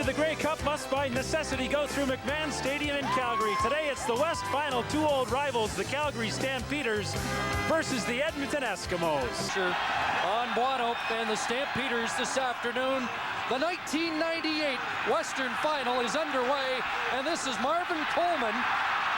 the Grey Cup must by necessity go through McMahon Stadium in Calgary. Today it's the West Final, two old rivals, the Calgary Stampeders versus the Edmonton Eskimos. On Buono and the Stampeders this afternoon. The 1998 Western Final is underway, and this is Marvin Coleman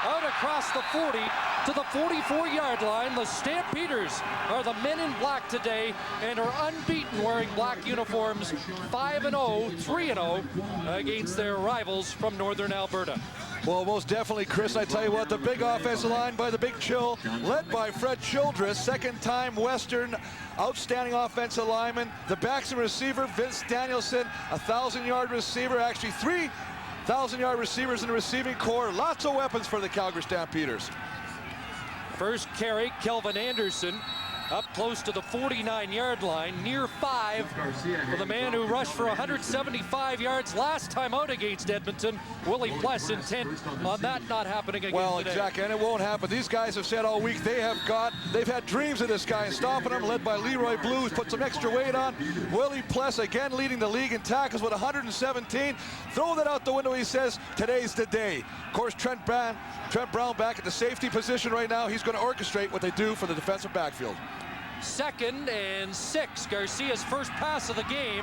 out across the 40 to the 44-yard line. The Stampeders are the men in black today and are unbeaten wearing black uniforms, 5-0, 3-0 against their rivals from Northern Alberta. Well, most definitely, Chris. I tell you what, the big offensive line by the Big Chill, led by Fred Childress, second-time Western outstanding offensive lineman. The backs and receiver, Vince Danielson, 1,000-yard receiver, actually 3,000-yard receivers in the receiving corps. Lots of weapons for the Calgary Stampeders. First carry, Kelvin Anderson up close to the 49-yard line, near 5 for the man who rushed for 175 yards last time out against Edmonton. Willie Pless intent on that not happening again today. Exactly, and it won't happen. These guys have said all week they've had dreams of this guy and stopping him, led by Leroy Blue, who's put some extra weight on. Willie Pless again leading the league in tackles with 117. Throw that out the window, he says, today's the day. Of course, Trent Brown back at the safety position right now. He's going to orchestrate what they do for the defensive backfield. 2nd and 6. Garcia's first pass of the game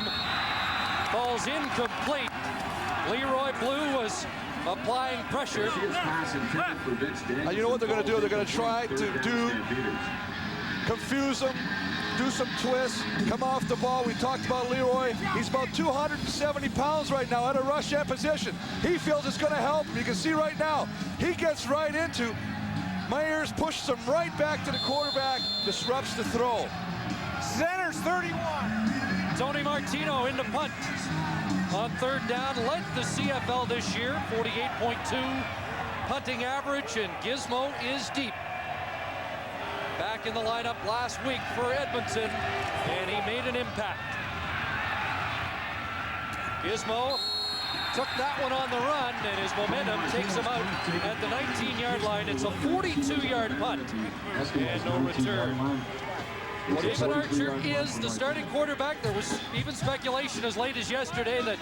falls incomplete. Leroy Blue was applying pressure. You know what they're going to do? They're going to try to confuse them, do some twists, come off the ball. We talked about Leroy. He's about 270 pounds right now at a rush end position. He feels it's going to help him. You can see right now, he gets right into Myers, pushes him right back to the quarterback, disrupts the throw. Centers 31. Tony Martino in the punt. On 3rd down, led the CFL this year, 48.2 punting average, and Gizmo is deep. Back in the lineup last week for Edmonton, and he made an impact. Gizmo took that one on the run, and his momentum takes him out at the 19-yard line. It's a 42-yard punt, and no return. David Archer is the starting quarterback. There was even speculation as late as yesterday that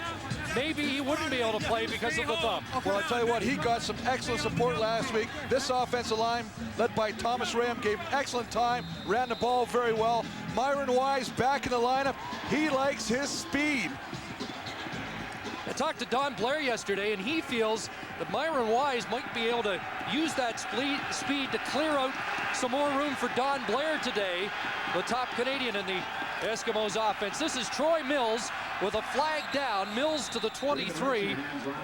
maybe he wouldn't be able to play because of the thumb. Well, I'll tell you what, he got some excellent support last week. This offensive line, led by Thomas Ram, gave excellent time, ran the ball very well. Myron Wise back in the lineup. He likes his speed. I talked to Don Blair yesterday, and he feels that Myron Wise might be able to use that speed to clear out some more room for Don Blair today, the top Canadian in the Eskimos offense. This is Troy Mills with a flag down. Mills to the 23,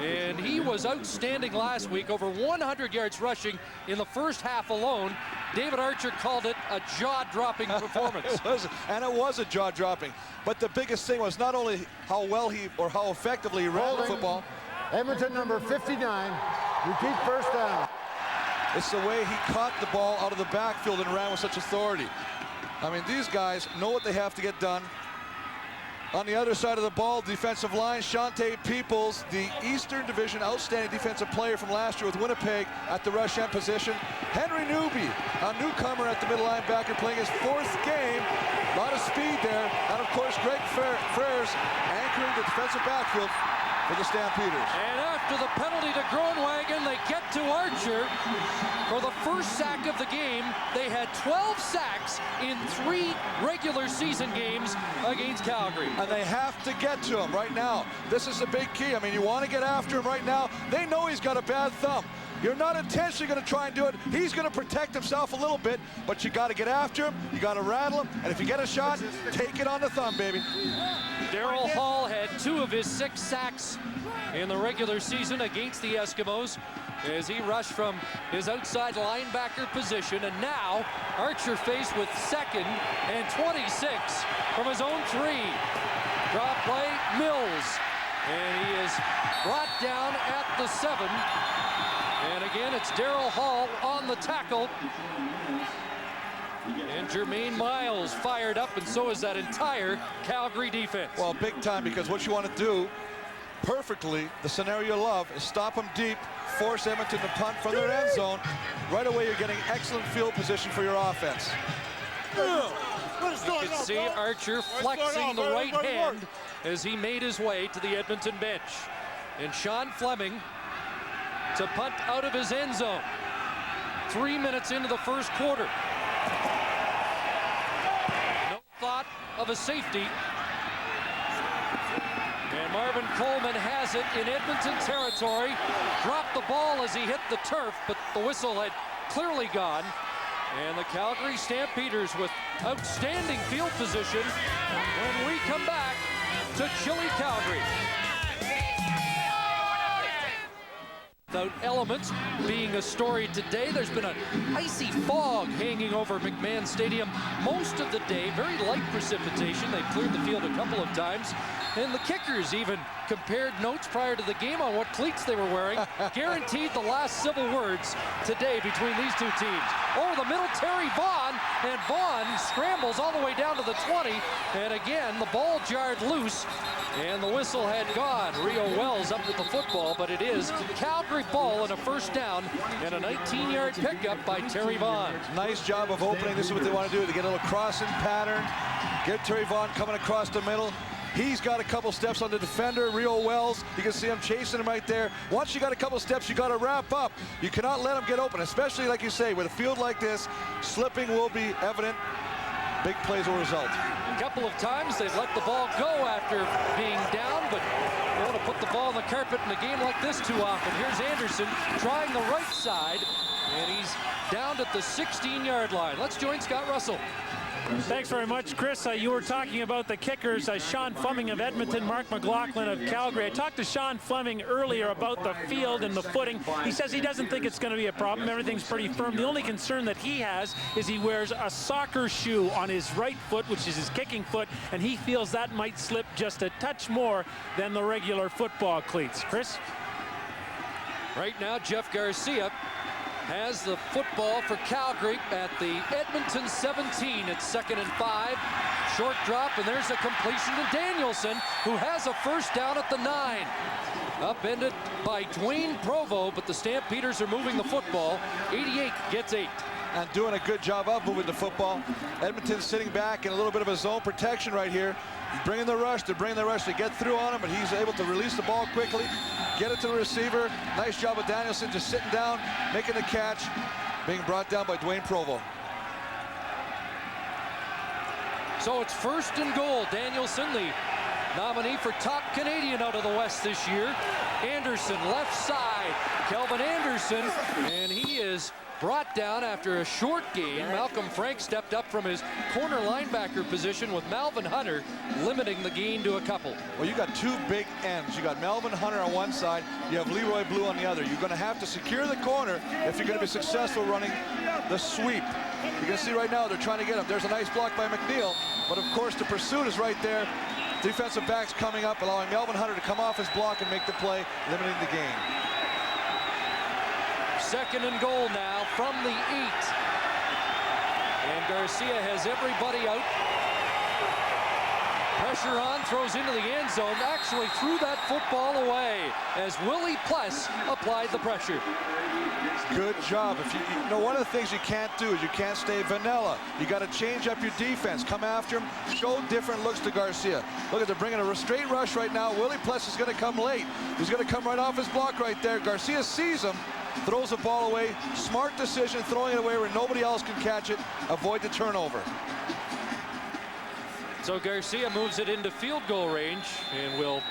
and he was outstanding last week, over 100 yards rushing in the first half alone. David Archer called it a jaw-dropping performance. It was a jaw-dropping. But the biggest thing was not only how well how effectively he ran the football. Edmonton number 59, repeat first down. It's the way he caught the ball out of the backfield and ran with such authority. I mean, these guys know what they have to get done. On the other side of the ball, defensive line, Shante Peoples, the Eastern Division outstanding defensive player from last year with Winnipeg at the rush end position. Henry Newby, a newcomer at the middle linebacker, playing his 4th game. A lot of speed there. And of course, Greg Frères anchoring the defensive backfield for the Stampeders. And after the penalty to Groenwagen, they get to Archer for the first sack of the game. They had 12 sacks in 3 regular season games against Calgary. And they have to get to him right now. This is the big key. I mean, you want to get after him right now. They know he's got a bad thumb. You're not intentionally going to try and do it. He's going to protect himself a little bit, but you got to get after him. You got to rattle him. And if you get a shot, take it on the thumb, baby. Daryl Hall had 2 of his 6 sacks in the regular season against the Eskimos as he rushed from his outside linebacker position. And now Archer faced with 2nd and 26 from his own 3. Draw play, Mills. And he is brought down at the 7. And again, it's Daryl Hall on the tackle. And Jermaine Miles fired up, and so is that entire Calgary defense. Well, big time, because what you want to do perfectly, the scenario you love, is stop them deep, force Edmonton to punt from their end zone. Right away, you're getting excellent field position for your offense. You can see Archer flexing the right hand as he made his way to the Edmonton bench. And Sean Fleming to punt out of his end zone. 3 minutes into the first quarter. No thought of a safety. And Marvin Coleman has it in Edmonton territory. Dropped the ball as he hit the turf, but the whistle had clearly gone. And the Calgary Stampeders with outstanding field position when we come back to chilly Calgary. Without elements being a story today, there's been an icy fog hanging over McMahon Stadium most of the day. Very light precipitation. They cleared the field a couple of times. And the kickers even compared notes prior to the game on what cleats they were wearing. Guaranteed the last civil words today between these two teams. Over the middle, Terry Vaughn, and Vaughn scrambles all the way down to the 20. And again, the ball jarred loose, and the whistle had gone. Rio Wells up with the football, but it is Calgary ball and a first down and a 19-yard pickup by Terry Vaughn. Nice job of opening. This is what they want to do, to get a little crossing pattern. Get Terry Vaughn coming across the middle. He's got a couple steps on the defender, Rio Wells. You can see him chasing him right there. Once you got a couple steps, you got to wrap up. You cannot let him get open, especially like you say, with a field like this, slipping will be evident. Big plays will result. A couple of times they've let the ball go after being down, but they want to put the ball on the carpet in a game like this too often. Here's Anderson trying the right side, and he's down at the 16-yard line. Let's join Scott Russell. Thanks very much, Chris. You were talking about the kickers, Sean Fleming of Edmonton, Mark McLaughlin of Calgary. I talked to Sean Fleming earlier about the field and the footing. He says he doesn't think it's going to be a problem. Everything's pretty firm. The only concern that he has is he wears a soccer shoe on his right foot, which is his kicking foot, and he feels that might slip just a touch more than the regular football cleats. Chris? Right now, Jeff Garcia has the football for Calgary at the Edmonton 17. It's 2nd and 5. Short drop, and there's a completion to Danielson, who has a first down at the 9. Upended by Dwayne Provo, but the Stampeders are moving the football. 88 gets 8. And doing a good job of moving the football. Edmonton sitting back in a little bit of a zone protection right here. Bringing the rush, they're bringing the rush to get through on him, but he's able to release the ball quickly, get it to the receiver. Nice job of Danielson just sitting down, making the catch, being brought down by Dwayne Provo. So it's 1st and goal. Danielson, the nominee for top Canadian out of the West this year. Anderson, left side. Kelvin Anderson, and he is brought down after a short gain. Malcolm Frank stepped up from his corner linebacker position with Melvin Hunter limiting the gain to a couple. Well, you got two big ends. You got Melvin Hunter on one side, you have Leroy Blue on the other. You're going to have to secure the corner if you're going to be successful running the sweep. You can see right now they're trying to get him. There's a nice block by McNeil, but of course the pursuit is right there. Defensive backs coming up, allowing Melvin Hunter to come off his block and make the play, limiting the gain. 2nd and goal now from the 8. And Garcia has everybody out. Pressure on, throws into the end zone. Actually threw that football away as Willie Pless applied the pressure. Good job. If you know, one of the things you can't do is you can't stay vanilla. You got to change up your defense. Come after him. Show different looks to Garcia. Look at, they're bringing a straight rush right now. Willie Pless is going to come late. He's going to come right off his block right there. Garcia sees him, throws the ball away. Smart decision, throwing it away where nobody else can catch it. Avoid the turnover. So Garcia moves it into field goal range, and we'll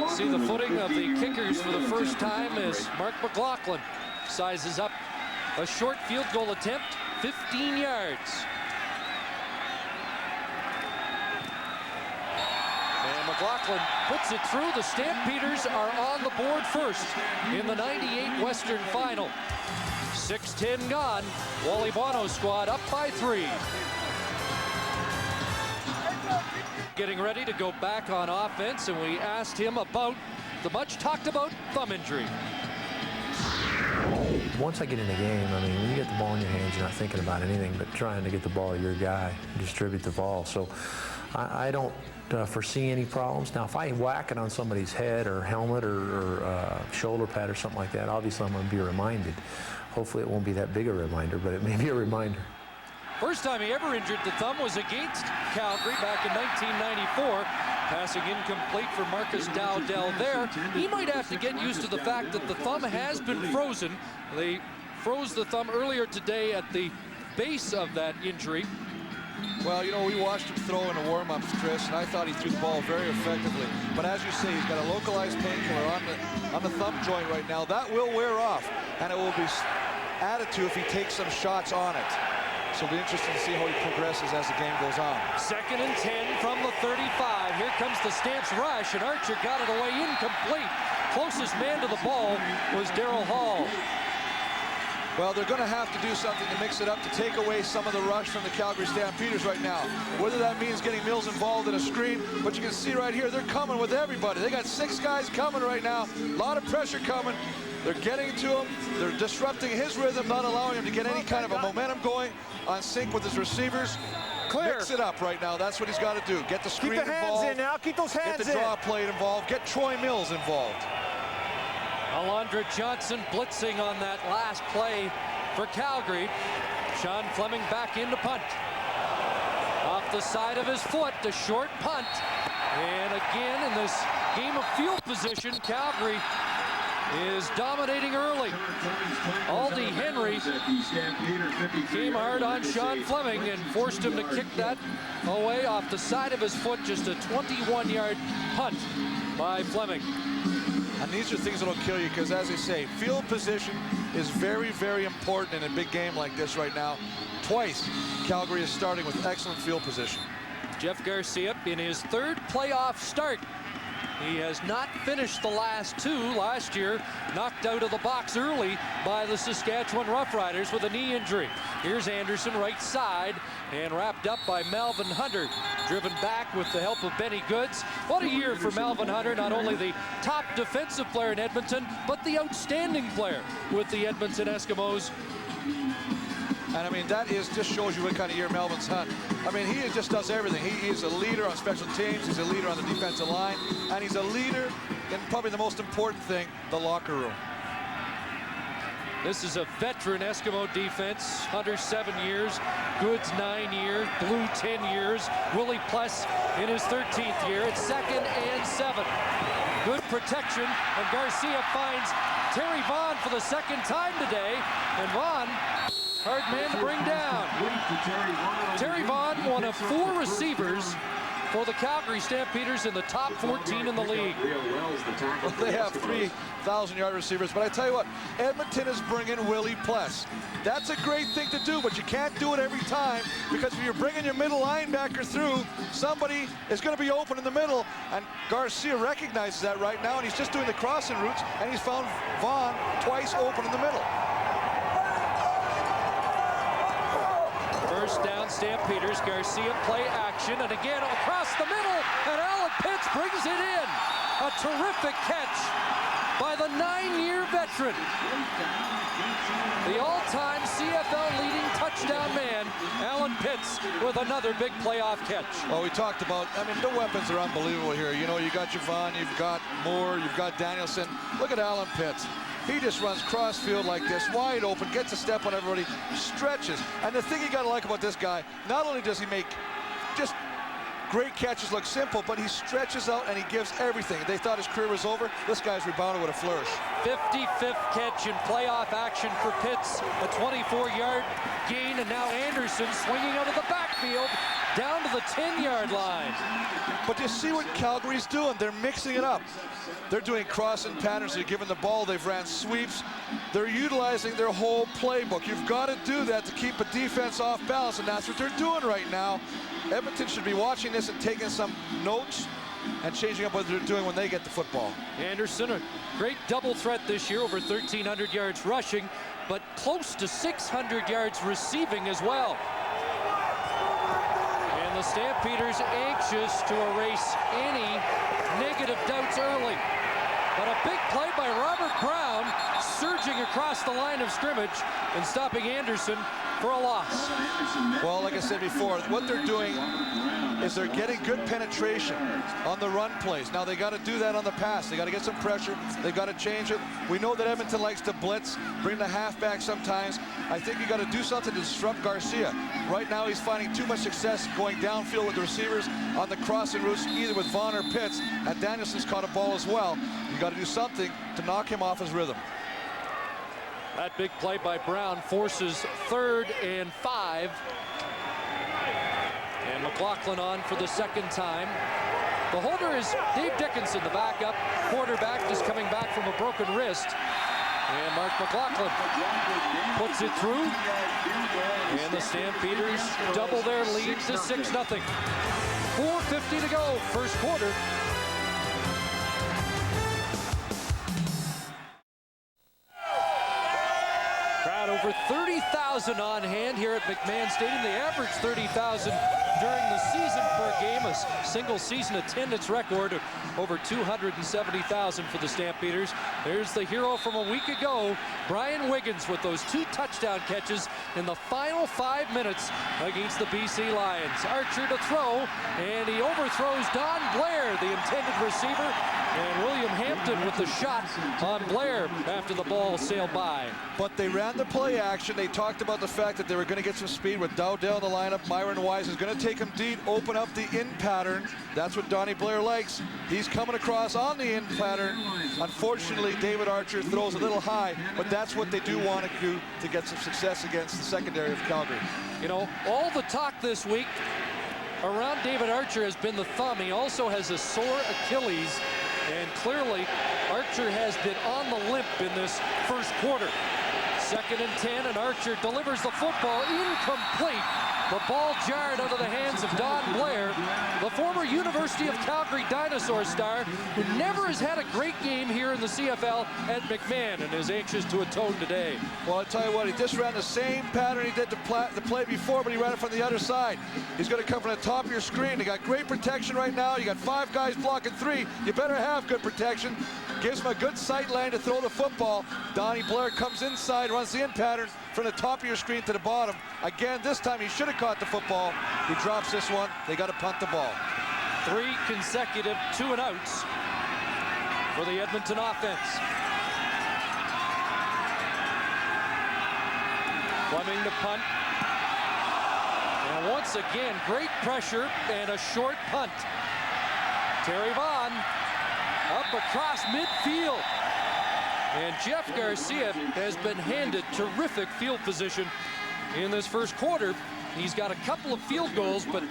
see the footing of the kickers for the first time as Mark McLaughlin sizes up a short field goal attempt, 15 yards. And McLaughlin puts it through. The Stampeders are on the board first in the 98 Western Final. 6:10 gone. Wally Bono's squad up by 3. Getting ready to go back on offense, and we asked him about the much talked about thumb injury. Once I get in the game, I mean, when you get the ball in your hands, you're not thinking about anything but trying to get the ball to your guy, distribute the ball. So I don't foresee any problems. Now, if I whack it on somebody's head or helmet or shoulder pad or something like that, obviously I'm going to be reminded. Hopefully it won't be that big a reminder, but it may be a reminder. First time he ever injured the thumb was against Calgary back in 1994. Passing incomplete for Marcus Dowdell there. He might have to get used to the fact that the thumb has been frozen. They froze the thumb earlier today at the base of that injury. Well, you know, we watched him throw in the warm-ups, Chris, and I thought he threw the ball very effectively. But as you say, he's got a localized painkiller on the thumb joint right now. That will wear off, and it will be added to if he takes some shots on it. So it'll be interesting to see how he progresses as the game goes on. 2nd and 10 from the 35. Here comes the Stamps rush, and Archer got it away incomplete. Closest man to the ball was Darryl Hall. Well, they're going to have to do something to mix it up to take away some of the rush from the Calgary Stampeders right now. Whether that means getting Mills involved in a screen, but you can see right here, they're coming with everybody. They got 6 guys coming right now. A lot of pressure coming. They're getting to him. They're disrupting his rhythm, not allowing him to get any kind of a momentum going on sync with his receivers. Clear. Mix it up right now. That's what he's got to do. Get the screen involved. Keep the hands in now. Keep those hands in. Get the draw plate involved. Get Troy Mills involved. Alondra Johnson blitzing on that last play for Calgary. Sean Fleming back in to punt. Off the side of his foot, the short punt. And again, in this game of field position, Calgary is dominating early. Aldi Henry came hard on Sean Fleming and forced him to kick that away off the side of his foot. Just a 21-yard punt by Fleming. And these are things that'll kill you because, as they say, field position is very, very important in a big game like this right now. Twice, Calgary is starting with excellent field position. Jeff Garcia in his 3rd playoff start. He has not finished the last 2. Last year, knocked out of the box early by the Saskatchewan Roughriders with a knee injury. Here's Anderson right side and wrapped up by Melvin Hunter. Driven back with the help of Benny Goods. What a year for Melvin Hunter, not only the top defensive player in Edmonton, but the outstanding player with the Edmonton Eskimos. And I mean, that just shows you what kind of year Melvin's had. I mean, he just does everything. He is a leader on special teams. He's a leader on the defensive line. And he's a leader in probably the most important thing, the locker room. This is a veteran Eskimo defense. Hunter 7 years, Goods 9 years, Blue 10 years, Willie Pless in his 13th year. It's 2nd and 7. Good protection, and Garcia finds Terry Vaughn for the 2nd time today. And Vaughn, hard man to bring down. Terry Vaughn, one of 4 receivers for the Calgary Stampeders in the top 14 in the league. Well, they have 3,000-yard receivers, but I tell you what, Edmonton is bringing Willie Pless. That's a great thing to do, but you can't do it every time because if you're bringing your middle linebacker through, somebody is going to be open in the middle, and Garcia recognizes that right now, and he's just doing the crossing routes, and he's found Vaughn twice open in the middle. First down, Stampeders. Garcia play action, and again across the middle, and Alan Pitts brings it in. A terrific catch by the 9-year veteran. The all-time CFL leading touchdown man, Alan Pitts, with another big playoff catch. Well, we talked about, I mean, the weapons are unbelievable here. You know, you got Javon, you've got Moore, you've got Danielson. Look at Alan Pitts. He just runs cross field like this, wide open, gets a step on everybody, stretches. And the thing you gotta like about this guy, not only does he make just great catches look simple, but he stretches out and he gives everything. They thought his career was over. This guy's rebounded with a flourish. 55th catch in playoff action for Pitts, a 24-yard gain, and now Anderson swinging out of the backfield down to the 10-yard line. But you see what Calgary's doing. They're mixing it up. They're doing crossing patterns. They're giving the ball. They've ran sweeps. They're utilizing their whole playbook. You've got to do that to keep a defense off balance, and that's what they're doing right now. Edmonton should be watching this and taking some notes and changing up what they're doing when they get the football. Anderson, a great double threat this year, over 1,300 yards rushing, but close to 600 yards receiving as well. And the Stampeders anxious to erase any negative doubts early. But a big play by Robert Brown, surging across the line of scrimmage and stopping Anderson for a loss. Well, like I said before, what they're doing is they're getting good penetration on the run plays. Now they got to do that on the pass. They got to get some pressure. They've got to change it. We know that Edmonton likes to blitz, bring the halfback sometimes. I think you got to do something to disrupt Garcia. Right now he's finding too much success going downfield with the receivers on the crossing routes, either with Vaughn or Pitts. And Danielson's caught a ball as well. You got to do something to knock him off his rhythm. That big play by Brown forces 3rd and 5. And McLaughlin on for the second time. The holder is Dave Dickinson, the backup quarterback, just coming back from a broken wrist. And Mark McLaughlin puts it through. And the Stampeders double their lead to 6-0. 4:50 to go, first quarter. Crowd over 30,000 on hand here at McMahon Stadium. They average 30,000 during the season per game, a single season attendance record of over 270,000 for the Stampeders. There's the hero from a week ago, Brian Wiggins, with those 2 touchdown catches in the final 5 minutes against the BC Lions. Archer to throw, and he overthrows Don Blair, the intended receiver, and William Hampton with the shot on Blair after the ball sailed by. But they ran the play action. They talked about the fact that they were going to get some speed with Dowdell in the lineup. Myron Wise is going to take him deep, open up the in pattern. That's what Donnie Blair likes. He's coming across on the in pattern. Unfortunately, David Archer throws a little high, but that's what they do want to do to get some success against the secondary of Calgary. You know, all the talk this week around David Archer has been the thumb. He also has a sore Achilles, and clearly Archer has been on the limp in this first quarter. 2nd and 10, and Archer delivers the football incomplete. The ball jarred out of the hands of Don Blair, the former University of Calgary Dinosaur star, who never has had a great game here in the CFL at McMahon and is anxious to atone today. Well, I'll tell you what, he just ran the same pattern he did the play before, but he ran it from the other side. He's going to come from the top of your screen. They got great protection right now. You got 5 guys blocking 3. You better have good protection. Gives him a good sight line to throw the football. Donnie Blair comes inside, runs the in pattern from the top of your screen to the bottom. Again, this time he should have caught the football. He drops this one. They got to punt the ball. 3 consecutive 2-and-outs for the Edmonton offense. Fleming to punt. And once again, great pressure and a short punt. Terry Vaughn up across midfield. And Jeff Garcia has been handed terrific field position in this first quarter. He's got a couple of field goals, but...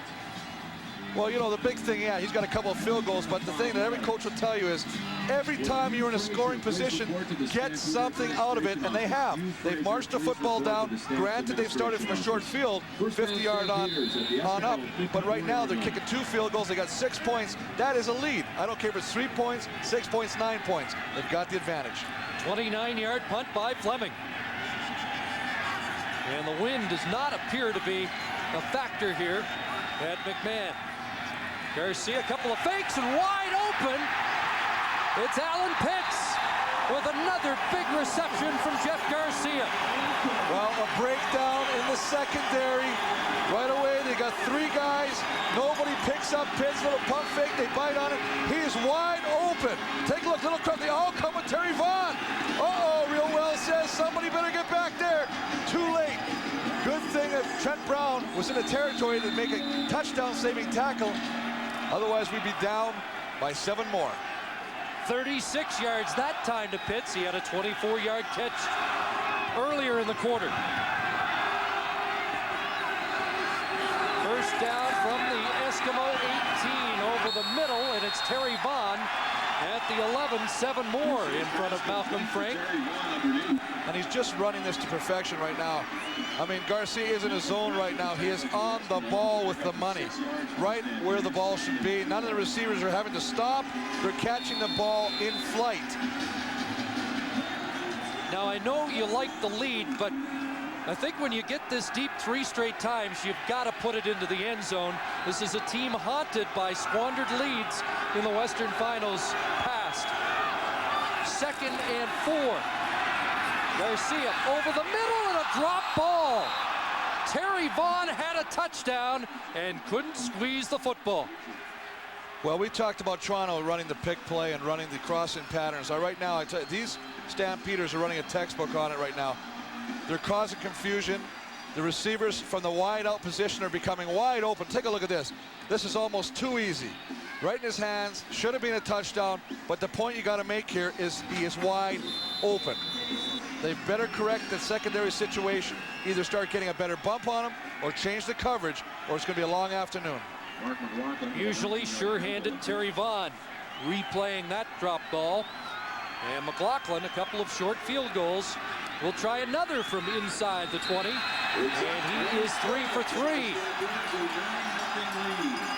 Well, you know, the big thing, yeah, he's got a couple of field goals, but the thing that every coach will tell you is every time you're in a scoring position, get something out of it, and they have. They've marched the football down. Granted, they've started from a short field, 50-yard on up, but right now they're kicking 2 field goals. They got 6 points. That is a lead. I don't care if it's 3 points, 6 points, 9 points. They've got the advantage. 29-yard punt by Fleming. And the wind does not appear to be a factor here at McMahon. Garcia, a couple of fakes and wide open. It's Alan Pitts with another big reception from Jeff Garcia. Well, a breakdown in the secondary. Right away, they got 3 guys. Nobody picks up Pitts. Little pump fake. They bite on it. He is wide open. Take a look. Little crowd. They all come with Terry Vaughn. Uh-oh, Real Well says somebody better get back there. Too late. Good thing that Trent Brown was in the territory to make a touchdown-saving tackle. Otherwise, we'd be down by 7 more. 36 yards that time to Pitts. He had a 24-yard catch earlier in the quarter. First down from the Eskimo 18 over the middle, and it's Terry Vaughn at the 11, 7 more in front of Malcolm Frank. And he's just running this to perfection right now. I mean, Garcia is in his zone right now. He is on the ball with the money, right where the ball should be. None of the receivers are having to stop. They're catching the ball in flight. Now, I know you like the lead, but I think when you get this deep 3 straight times, you've got to put it into the end zone. This is a team haunted by squandered leads in the Western Finals past. 2nd and 4. Garcia over the middle and a drop ball. Terry Vaughn had a touchdown and couldn't squeeze the football. Well, we talked about Toronto running the pick play and running the crossing patterns. Right now, I tell you, these Stampeders are running a textbook on it right now. They're causing confusion. The receivers from the wide out position are becoming wide open. Take a look at this. This is almost too easy. Right in his hands, should have been a touchdown, but the point you got to make here is he is wide open. They better correct the secondary situation, either start getting a better bump on him or change the coverage, or it's going to be a long afternoon. Usually sure-handed Terry Vaughn replaying that drop ball. And McLaughlin, a couple of short field goals. Will try another from inside the 20. And he is 3 for 3.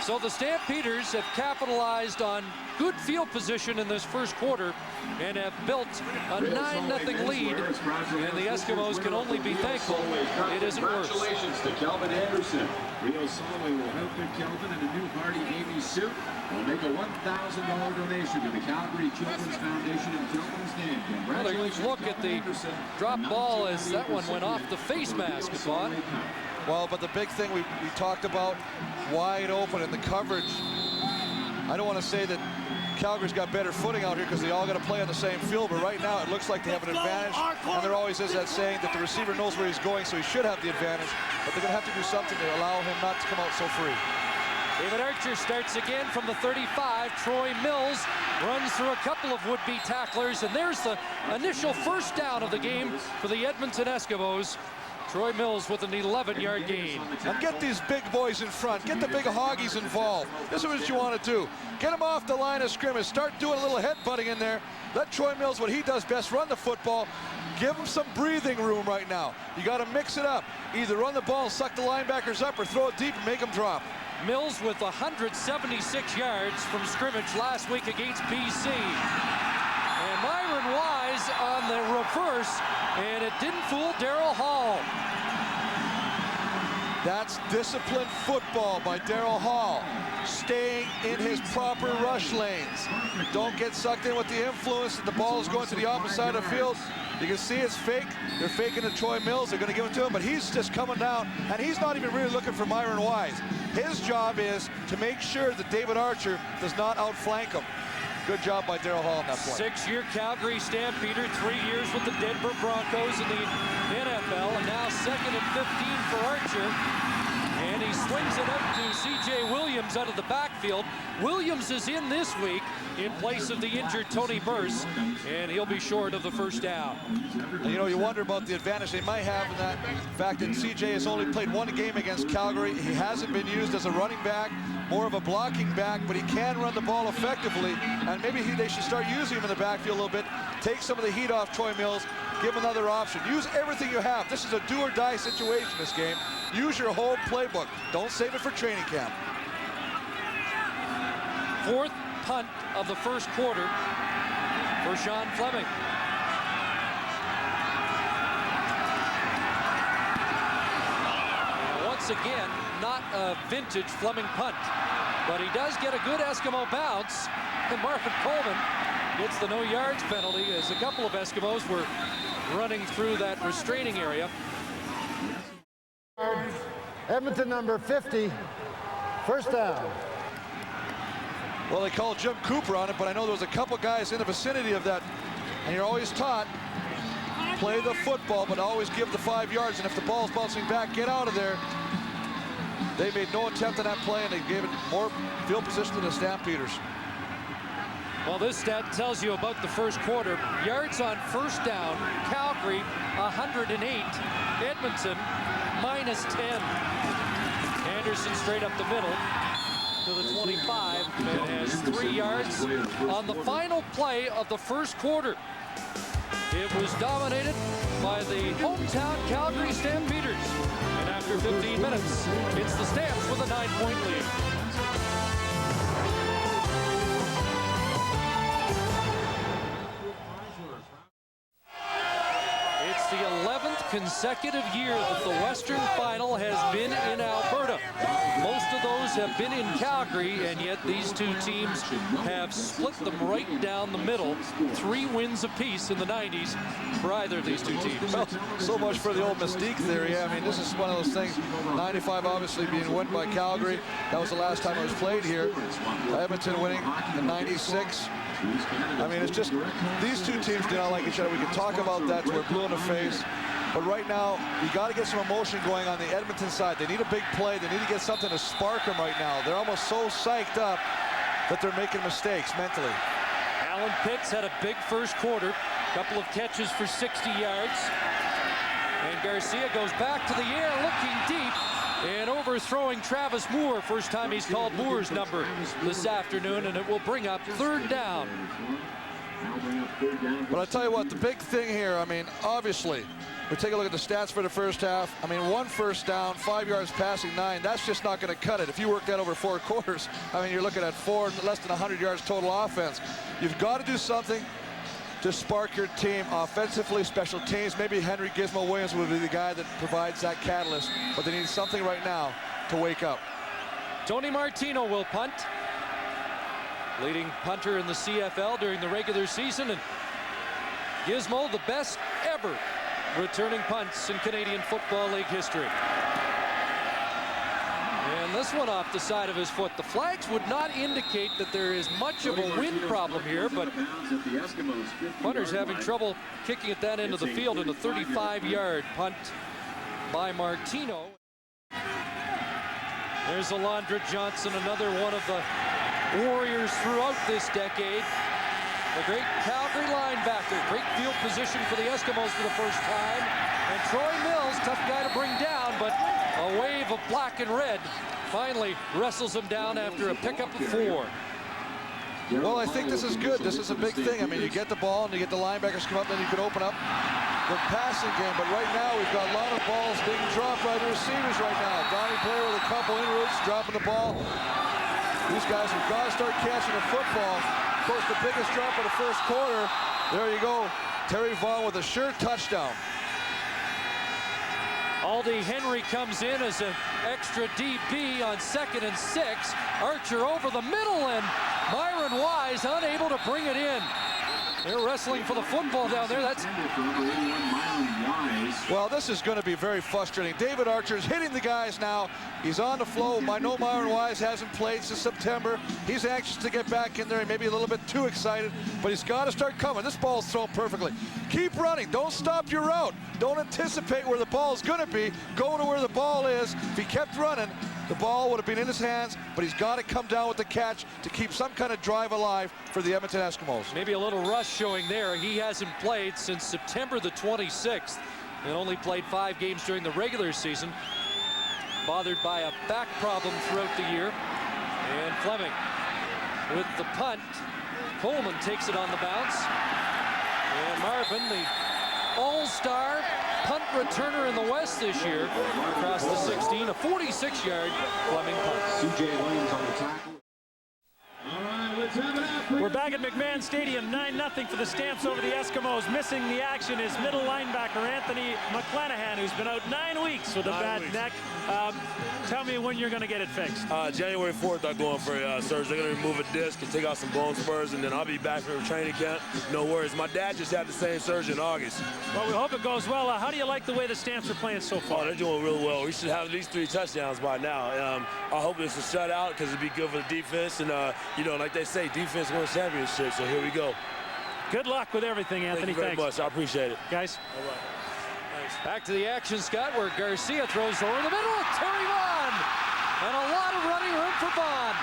So the Stampeders have capitalized on good field position in this first quarter and have built a 9-0 lead. And the Eskimos can only be thankful it isn't worse. Congratulations to Kelvin Anderson. Rio Soloway will help with Kelvin in a new Hardy Navy suit. We'll make a $1,000 donation to the Calgary Children's Foundation in Kelvin's name. Congratulations. Look at the drop ball as that one went off the face mask, Vaughn. Well, but the big thing we talked about, wide open in the coverage. I don't want to say that Calgary's got better footing out here because they all got to play on the same field, but right now it looks like they have an advantage. And there always is that saying that the receiver knows where he's going, so he should have the advantage, but they're going to have to do something to allow him not to come out so free. David Archer starts again from the 35. Troy Mills runs through a couple of would-be tacklers, and there's the initial first down of the game for the Edmonton Eskimos. Troy Mills with an 11-yard gain. And get these big boys in front. Get the big hoggies involved. This is what you want to do. Get them off the line of scrimmage. Start doing a little headbutting in there. Let Troy Mills, what he does best, run the football. Give him some breathing room right now. You got to mix it up. Either run the ball and suck the linebackers up or throw it deep and make them drop. Mills with 176 yards from scrimmage last week against BC. And Myron Wise on the reverse, and it didn't fool Daryl Hall. That's disciplined football by Daryl Hall. Staying in his proper rush lanes. Don't get sucked in with the influence that the ball is going to the opposite side of the field. You can see it's fake. They're faking to Troy Mills. They're going to give it to him, but he's just coming down, and he's not even really looking for Myron Wise. His job is to make sure that David Archer does not outflank him. Good job by Daryl Hall on that play. 6-year Calgary Stampeder, 3 years with the Denver Broncos in the NFL, and now 2nd and 15 for Archer. And he swings it up to C.J. Williams out of the backfield. Williams is in this week in place of the injured Tony Burse, and he'll be short of the first down. And you know, you wonder about the advantage they might have in that fact that C.J. has only played 1 game against Calgary. He hasn't been used as a running back, more of a blocking back, but he can run the ball effectively. And maybe they should start using him in the backfield a little bit, take some of the heat off Troy Mills, give him another option. Use everything you have. This is a do-or-die situation, this game. Use your whole playbook. Don't save it for training camp. 4th punt of the first quarter for Sean Fleming. Once again, not a vintage Fleming punt, but he does get a good Eskimo bounce, and Marvin Coleman gets the no yards penalty as a couple of Eskimos were running through that restraining area. Edmonton number 50, first down. Well, they called Jim Cooper on it, but I know there was a couple guys in the vicinity of that. And you're always taught, play the football, but always give the 5 yards. And if the ball's bouncing back, get out of there. They made no attempt on that play, and they gave it more field position to the Stampeders. Well, this stat tells you about the first quarter. Yards on first down, Calgary 108, Edmonton -10. Anderson straight up the middle to the 25 and has 3 yards on the final play of the first quarter. It was dominated by the hometown Calgary Stampeders. And after 15 minutes, it's the Stamps with a 9-point lead. It's the 11th consecutive year that the Western Final has been in Alberta. Most of those have been in Calgary, and yet these two teams have split them right down the middle. 3 wins apiece in the 90s for either of these two teams. Well, so much for the old mystique theory. I mean, this is one of those things. 95 obviously being won by Calgary. That was the last time it was played here. Edmonton winning in 96. I mean, it's just, these two teams do not like each other. We can talk about that till we're blue in the face. But right now, you got to get some emotion going on the Edmonton side. They need a big play. They need to get something to spark them right now. They're almost so psyched up that they're making mistakes mentally. Alan Pitts had a big first quarter. Couple of catches for 60 yards. And Garcia goes back to the air, looking deep and overthrowing Travis Moore. First time he's called Moore's number this afternoon, and it will bring up 3rd down. But I tell you what, the big thing here, I mean, obviously, we take a look at the stats for the first half. I mean, 1 first down, 5 yards passing, 9. That's just not going to cut it. If you work that over 4 quarters, I mean, you're looking at less than 100 yards total offense. You've got to do something to spark your team offensively, special teams. Maybe Henry Gizmo Williams will be the guy that provides that catalyst, but they need something right now to wake up. Tony Martino will punt. Leading punter in the CFL during the regular season, and Gizmo the best ever returning punts in Canadian Football League history. And this one off the side of his foot. The flags would not indicate that there is much of a wind problem here, but punter's having trouble kicking at that end of the field, in a 35-yard punt by Martino. There's Alondra Johnson, another one of the Warriors throughout this decade. The great Calgary linebacker. Great field position for the Eskimos for the first time. And Troy Mills, tough guy to bring down, but a wave of black and red finally wrestles him down after a pickup of 4. Well, I think this is good. This is a big thing. I mean, you get the ball and you get the linebackers come up, then you can open up the passing game. But right now, we've got a lot of balls being dropped by the receivers right now. Donnie Blair with a couple in routes, dropping the ball. These guys have got to start catching the football. Of course, the biggest drop of the first quarter. There you go. Terry Vaughn with a sure touchdown. Aldi Henry comes in as an extra DP on 2nd and 6. Archer over the middle, and Myron Wise unable to bring it in. They're wrestling for the football down there. That's well, this is going to be very frustrating. David Archer's hitting the guys now. He's on the flow. I know Myron Wise hasn't played since September. He's anxious to get back in there. He may be a little bit too excited, but he's got to start coming. This ball's thrown perfectly. Keep running. Don't stop your route. Don't anticipate where the ball is going to be. Go to where the ball is. If he kept running, the ball would have been in his hands, but he's got to come down with the catch to keep some kind of drive alive for the Edmonton Eskimos. Maybe a little rush showing there. He hasn't played since September the 26th and only played 5 games during the regular season. Bothered by a back problem throughout the year. And Fleming with the punt. Coleman takes it on the bounce. And Marvin, the all-star punt returner in the West this year, across the 16, a 46-yard Fleming punt. C.J. Williams on the tackle. All right, let's have it up. We're back at McMahon Stadium, 9-0 for the Stamps over the Eskimos. Missing the action is middle linebacker Anthony McClanahan, who's been out 9 weeks with a bad neck. Tell me when you're going to get it fixed. January 4th, I'm going for surgery. They're going to remove a disc and take out some bone spurs, and then I'll be back for training camp. No worries. My dad just had the same surgery in August. Well, we hope it goes well. How do you like the way the Stamps are playing so far? Oh, they're doing real well. We should have at least 3 touchdowns by now. I hope it's a shutout because it'd be good for the defense. And, you know, like they say, defense wins championships, so here we go. Good luck with everything, Anthony. Thank you very much. I appreciate it. Guys. All right. Thanks. Back to the action, Scott, where Garcia throws over the middle of Terry Vaughn. And a lot of running room for Vaughn.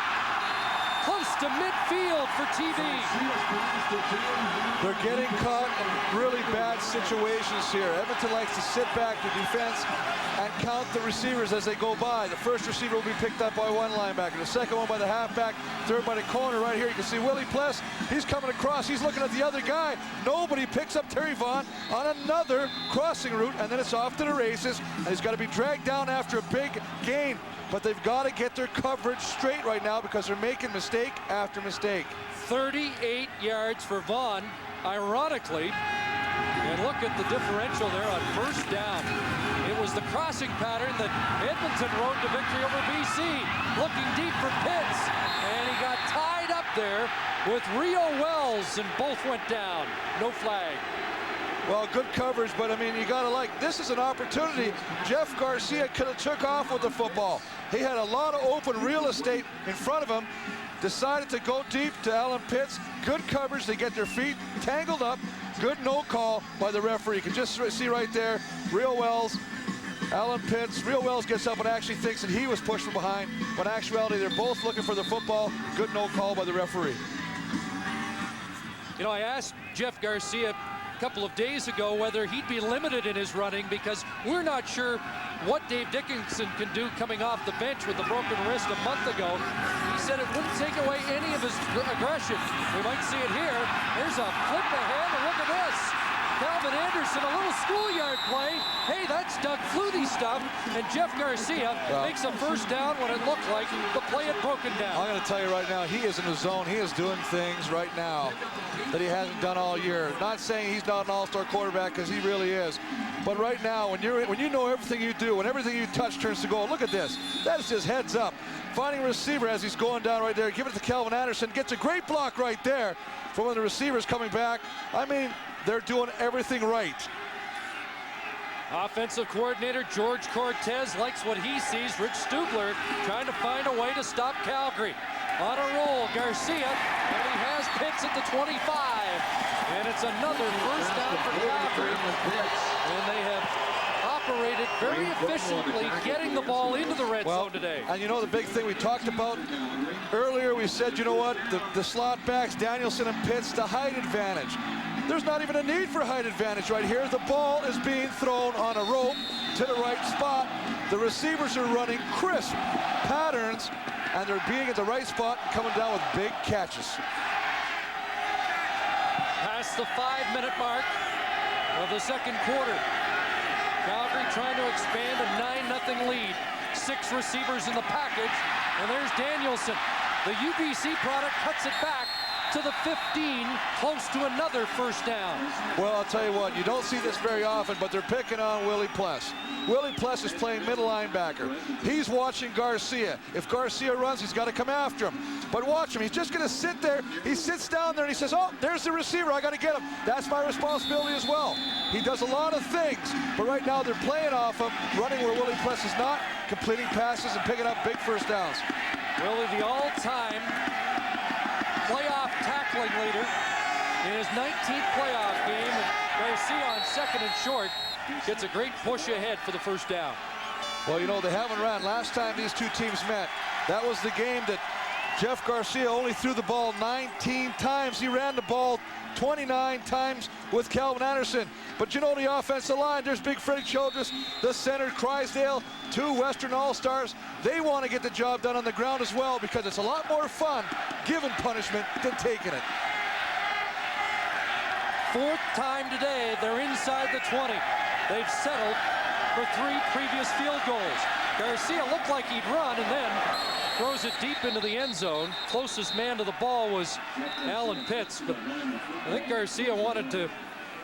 Close to midfield for TV. They're getting caught in really bad situations here. Edmonton likes to sit back to defense and count the receivers as they go by. The first receiver will be picked up by one linebacker, the second one by the halfback, third by the corner. Right here you can see Willie Pless. He's coming across. He's looking at the other guy. Nobody picks up Terry Vaughn on another crossing route, and then it's off to the races, and he's got to be dragged down after a big gain. But they've got to get their coverage straight right now because they're making mistake after mistake. 38 yards for Vaughn, ironically. And look at the differential there on first down. It was the crossing pattern that Edmonton rode to victory over BC. Looking deep for Pitts, and he got tied up there with Rio Wells, and both went down. No flag. Well, good coverage, but I mean, you gotta this is an opportunity. Jeff Garcia could have took off with the football. He had a lot of open real estate in front of him. Decided to go deep to Alan Pitts. Good coverage. They get their feet tangled up. Good no call by the referee. You can just see right there, Rio Wells, Alan Pitts. Rio Wells gets up and actually thinks that he was pushed from behind, but in actuality, they're both looking for the football. Good no call by the referee. You know, I asked Jeff Garcia a couple of days ago whether he'd be limited in his running, because we're not sure what Dave Dickinson can do coming off the bench with the broken wrist a month ago. He said it wouldn't take away any of his aggression. We might see it here. There's a flip ahead, and look at this. Calvin Anderson, a little schoolyard play. Hey, that's Doug Flutie stuff. And Jeff Garcia makes a first down when it looked like the play had broken down. I'm going to tell you right now, he is in the zone. He is doing things right now that he hasn't done all year. Not saying he's not an all-star quarterback, because he really is. But right now, when you know everything you do, when everything you touch turns to gold, look at this. That's just heads up. Finding a receiver as he's going down right there. Give it to Calvin Anderson. Gets a great block right there from one of the receivers coming back. I mean, they're doing everything right. Offensive coordinator George Cortez likes what he sees. Rich Stubler trying to find a way to stop Calgary. On a roll, Garcia, and he has Pitts at the 25. And it's another first down for Calgary. And they have operated very efficiently, getting the ball into the red zone today. And you know the big thing we talked about earlier, we said, you know what, the slot backs, Danielson and Pitts, the height advantage. There's not even a need for height advantage right here. The ball is being thrown on a rope to the right spot. The receivers are running crisp patterns, and they're being at the right spot, coming down with big catches. Past the 5-minute mark of the second quarter. Calgary trying to expand a 9-0 lead. 6 receivers in the package, and there's Danielson. The UBC product cuts it back to the 15, close to another first down. Well, I'll tell you what, you don't see this very often, but they're picking on Willie Pless. Willie Pless is playing middle linebacker. He's watching Garcia. If Garcia runs, he's got to come after him. But watch him, he's just going to sit there. He sits down there and he says, oh, there's the receiver, I got to get him. That's my responsibility as well. He does a lot of things, but right now they're playing off him, running where Willie Pless is not, completing passes and picking up big first downs. Willie, the all-time playoff tackling leader in his 19th playoff game. And Garcia on second and short gets a great push ahead for the first down. Well, you know, they haven't ran. Last time these two teams met, that was the game that Jeff Garcia only threw the ball 19 times. He ran the ball 29 times with Calvin Anderson. But you know, the offensive line, there's Big Freddie Childress, the center, Crysdale, 2 Western All-Stars. They want to get the job done on the ground as well, because it's a lot more fun giving punishment than taking it. 4th time today, they're inside the 20. They've settled for 3 previous field goals. Garcia looked like he'd run and then throws it deep into the end zone. Closest man to the ball was Alan Pitts, but I think Garcia wanted to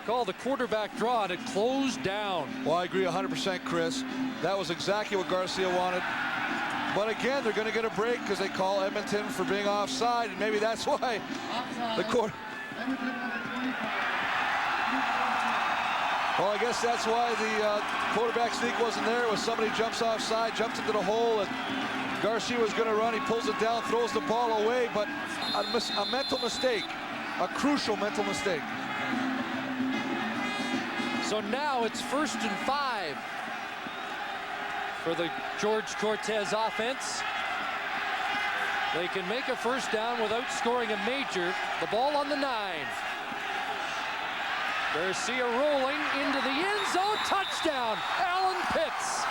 call the quarterback draw, and it closed down. Well, I agree 100%, Chris. That was exactly what Garcia wanted. But again, they're going to get a break because they call Edmonton for being offside, and maybe that's why the court. Well, I guess that's why the quarterback sneak wasn't there. It was somebody jumps offside, jumps into the hole, and Garcia was going to run. He pulls it down, throws the ball away, but a mental mistake, a crucial mental mistake. So now it's 1st and 5 for the George Cortez offense. They can make a first down without scoring a major. The ball on the 9. Garcia rolling into the end zone. Touchdown, Alan Pitts.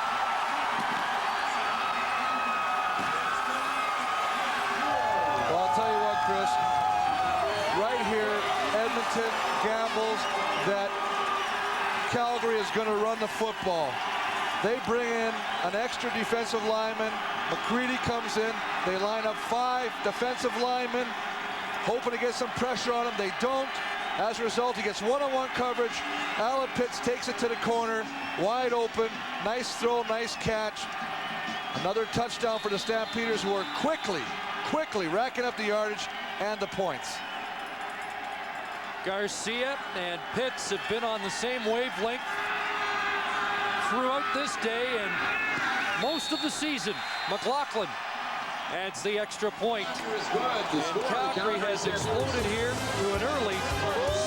Well, I'll tell you what, Chris. Right here, Edmonton gambles that Calgary is going to run the football. They bring in an extra defensive lineman. McCready comes in. They line up 5 defensive linemen, hoping to get some pressure on him. They don't. As a result, he gets one-on-one coverage. Alan Pitts takes it to the corner, wide open. Nice throw, nice catch. Another touchdown for the Stampeders, who are quickly racking up the yardage and the points. Garcia and Pitts have been on the same wavelength throughout this day and most of the season. McLaughlin adds the extra point. And Calgary has exploded here through an early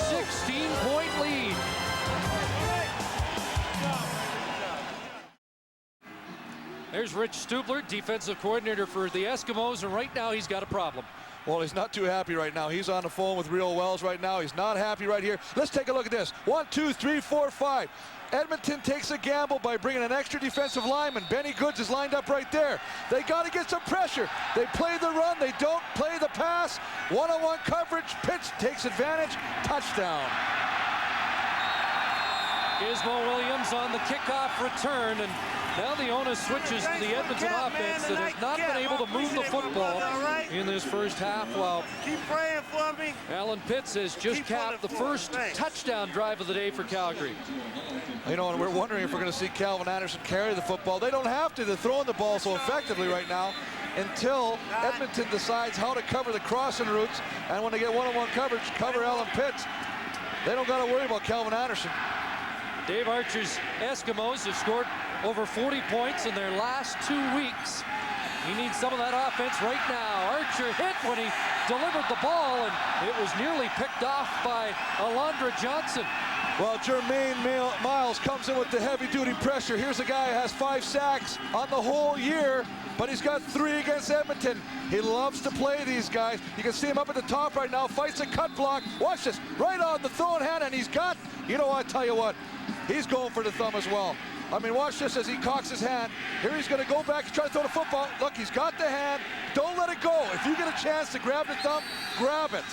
16-point lead. There's Rich Stubler, defensive coordinator for the Eskimos, and right now he's got a problem. Well, he's not too happy right now. He's on the phone with Rio Wells right now. He's not happy right here. Let's take a look at this. 1, 2, 3, 4, 5. Edmonton takes a gamble by bringing an extra defensive lineman. Benny Goods is lined up right there. They got to get some pressure. They play the run. They don't play the pass. One-on-one coverage. Pitts takes advantage. Touchdown. Gizmo Williams on the kickoff return, and now the onus switches to the Edmonton offense that has not been able to move the football in this first half, while keep praying for me. Alan Pitts has just capped the first touchdown drive of the day for Calgary. You know, and we're wondering if we're going to see Calvin Anderson carry the football. They don't have to. They're throwing the ball so effectively right now until Edmonton decides how to cover the crossing routes, and when they get one-on-one coverage, cover Alan Pitts. They don't got to worry about Calvin Anderson. Dave Archer's Eskimos have scored over 40 points in their last 2 weeks. He needs some of that offense right now. Archer hit when he delivered the ball, and it was nearly picked off by Alondra Johnson. Well, Jermaine Miles comes in with the heavy-duty pressure. Here's a guy who has 5 sacks on the whole year, but he's got 3 against Edmonton. He loves to play these guys. You can see him up at the top right now, fights a cut block. Watch this, right on the throwing hand, and he's got, you know what, I tell you what, he's going for the thumb as well. I mean, watch this as he cocks his hand. Here he's going to go back and try to throw the football. Look, he's got the hand. Don't let it go. If you get a chance to grab the thumb, grab it.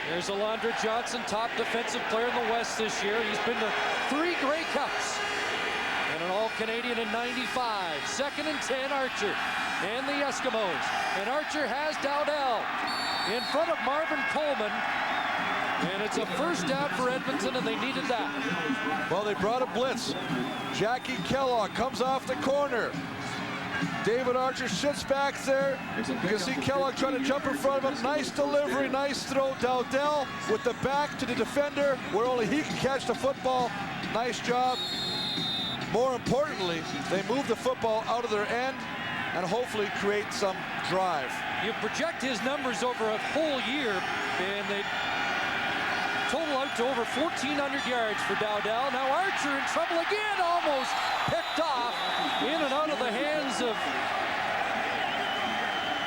There's Alondra Johnson, top defensive player in the West this year. He's been to 3 Grey Cups and an All-Canadian in '95. 2nd and 10, Archer and the Eskimos. And Archer has Dowdell in front of Marvin Coleman. And it's a first down for Edmonton, and they needed that. Well, they brought a blitz. Jackie Kellogg comes off the corner. David Archer sits back there. You can see Kellogg trying to jump in front of him. Nice delivery, nice throw. Dowdell with the back to the defender where only he can catch the football. Nice job. More importantly, they move the football out of their end and hopefully create some drive. You project his numbers over a whole year, and they total out to over 1,400 yards for Dowdell. Now Archer in trouble again, almost picked off in and out of the hands of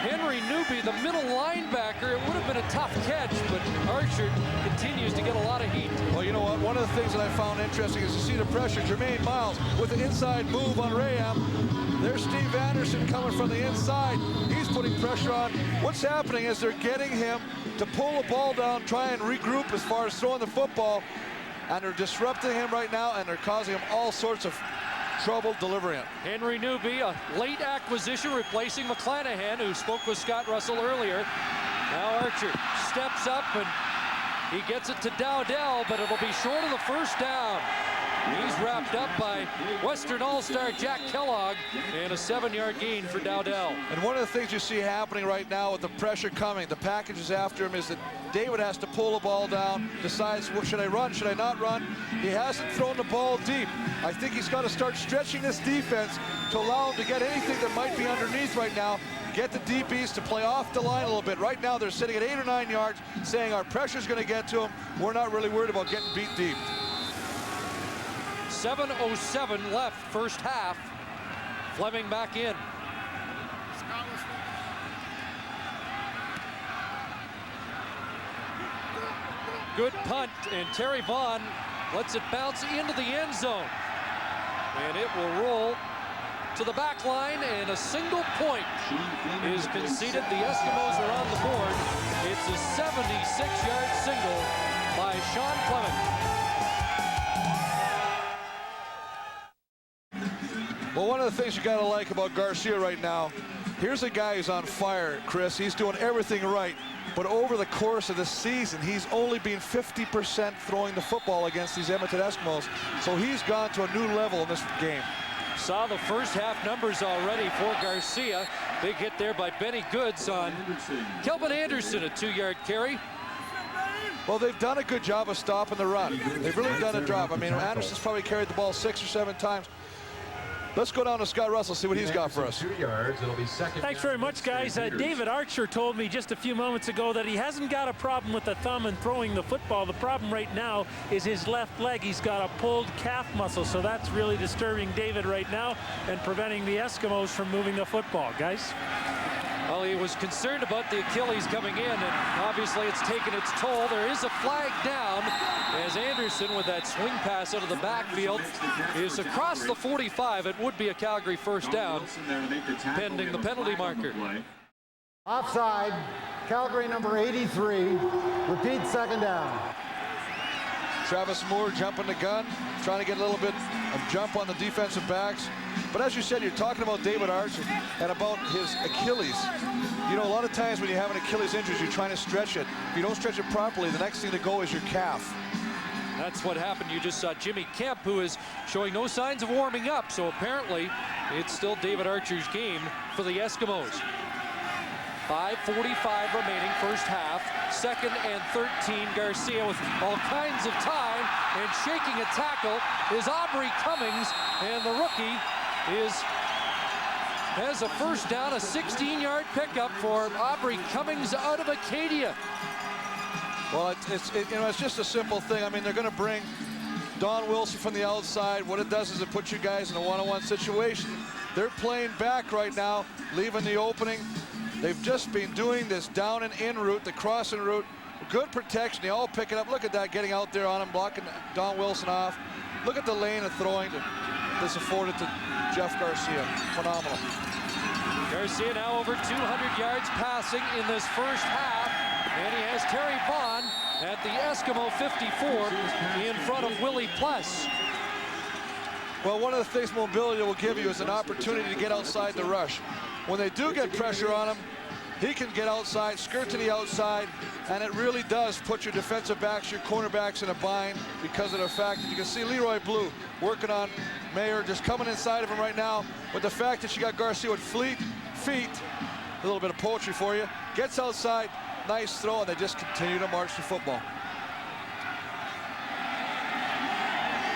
Henry Newby, the middle linebacker. It would have been a tough catch, but Archer continues to get a lot of heat. Well, you know what? One of the things that I found interesting is to see the pressure. Jermaine Miles with an inside move on Rayam. There's Steve Anderson coming from the inside. He's putting pressure on. What's happening is they're getting him to pull the ball down, try and regroup as far as throwing the football, and they're disrupting him right now, and they're causing him all sorts of trouble delivering it. Henry Newby, a late acquisition replacing McClanahan, who spoke with Scott Russell earlier. Now Archer steps up, and he gets it to Dowdell, but it'll be short of the first down. He's wrapped up by Western All-Star Jack Kellogg, and a 7-yard gain for Dowdell. And one of the things you see happening right now with the pressure coming, the packages after him, is that David has to pull the ball down, decides, well, should I run, should I not run? He hasn't thrown the ball deep. I think he's got to start stretching this defense to allow him to get anything that might be underneath right now, get the DBs to play off the line a little bit. Right now they're sitting at 8 or 9 yards, saying our pressure's going to get to him. We're not really worried about getting beat deep. 7:07 left first half. Fleming back in. Good punt, and Terry Vaughn lets it bounce into the end zone. And it will roll to the back line, and a single point is conceded. The Eskimos are on the board. It's a 76-yard single by Sean Fleming. Well, one of the things you got to like about Garcia right now, here's a guy who's on fire, Chris. He's doing everything right. But over the course of the season, he's only been 50% throwing the football against these Edmonton Eskimos. So he's gone to a new level in this game. Saw the first half numbers already for Garcia. Big hit there by Benny Goods on Kelvin Anderson, a 2-yard carry. Well, they've done a good job of stopping the run. They've really done a job. I mean, Anderson's probably carried the ball 6 or 7 times. Let's go down to Scott Russell, see what he's got for us. 2 yards. It'll be second. Thanks very much, guys. David Archer told me just a few moments ago that he hasn't got a problem with the thumb and throwing the football. The problem right now is his left leg. He's got a pulled calf muscle, so that's really disturbing David right now and preventing the Eskimos from moving the football. Guys? Well, he was concerned about the Achilles coming in, and obviously it's taken its toll. There is a flag down as Anderson, with that swing pass out of the backfield, is across the 45. It would be a Calgary first down, pending the penalty marker. Offside, Calgary number 83. Repeat, second down. Travis Moore jumping the gun, trying to get a little bit of jump on the defensive backs. But as you said, you're talking about David Archer and about his Achilles. You know, a lot of times when you have an Achilles injury, you're trying to stretch it. If you don't stretch it properly, the next thing to go is your calf. That's what happened. You just saw Jimmy Kemp, who is showing no signs of warming up. So apparently, it's still David Archer's game for the Eskimos. 5:45 remaining, first half. 2nd and 13. Garcia with all kinds of time, and shaking a tackle is Aubrey Cummings, and the rookie has a first down, a 16-yard pickup for Aubrey Cummings out of Acadia. Well, it's just a simple thing. I mean, they're going to bring Don Wilson from the outside. What it does is it puts you guys in a one-on-one situation. They're playing back right now, leaving the opening. They've just been doing this down and in route, the crossing route. Good protection. They all pick it up. Look at that, getting out there on him, blocking Don Wilson off. Look at the lane of throwing that's afforded to Jeff Garcia. Phenomenal. Garcia now over 200 yards passing in this first half. And he has Terry Vaughn at the Eskimo 54 in front of Willie Pless. Well, one of the things mobility will give you is an opportunity to get outside the rush. When they do get pressure on him, he can get outside, skirt to the outside, and it really does put your defensive backs, your cornerbacks in a bind because of the fact that you can see Leroy Blue working on Mayer, just coming inside of him right now. With the fact that you got Garcia with fleet feet, a little bit of poetry for you, gets outside, nice throw, and they just continue to march the football.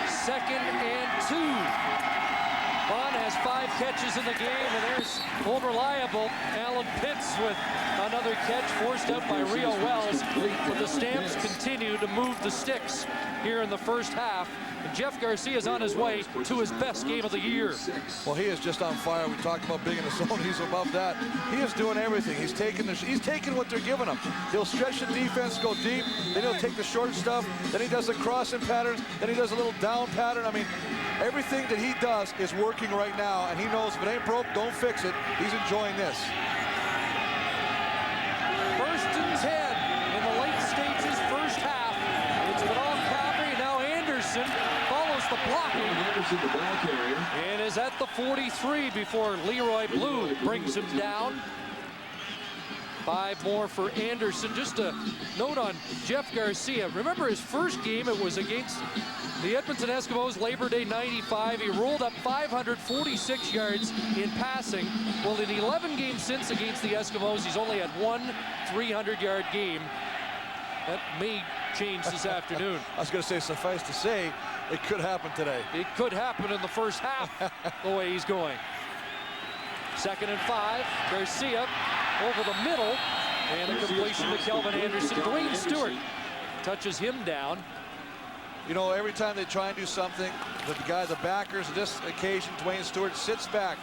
2nd and 2. Vaughn has 5 catches in the game, and there's unreliable Alan Pitts with another catch forced out by Rio Wells. But the Stamps continue to move the sticks here in the first half. And Jeff Garcia is on his way to his best game of the year. Well, he is just on fire. We talked about being in the zone. He's above that. He is doing everything. He's taking what they're giving him. He'll stretch the defense, go deep. Then he'll take the short stuff. Then he does the crossing patterns. Then he does a little down pattern. I mean, everything that he does is working right now, and he knows if it ain't broke, don't fix it. He's enjoying this. 1st and 10 in the late stages, first half. It's been all Calgary. Now Anderson follows the blocking and is at the 43 before Leroy Blue brings him down. 5 more for Anderson. Just a note on Jeff Garcia. Remember his first game, it was against the Edmonton Eskimos, Labor Day '95. He rolled up 546 yards in passing. Well, in 11 games since against the Eskimos, he's only had 1 300-yard game. That may change this afternoon. I was going to say, suffice to say, it could happen today. It could happen in the first half, the way he's going. 2nd and 5, Garcia over the middle, and a completion to Kelvin Anderson. Dwayne Stewart touches him down. You know, every time they try and do something, the backers, this occasion, Dwayne Stewart sits back.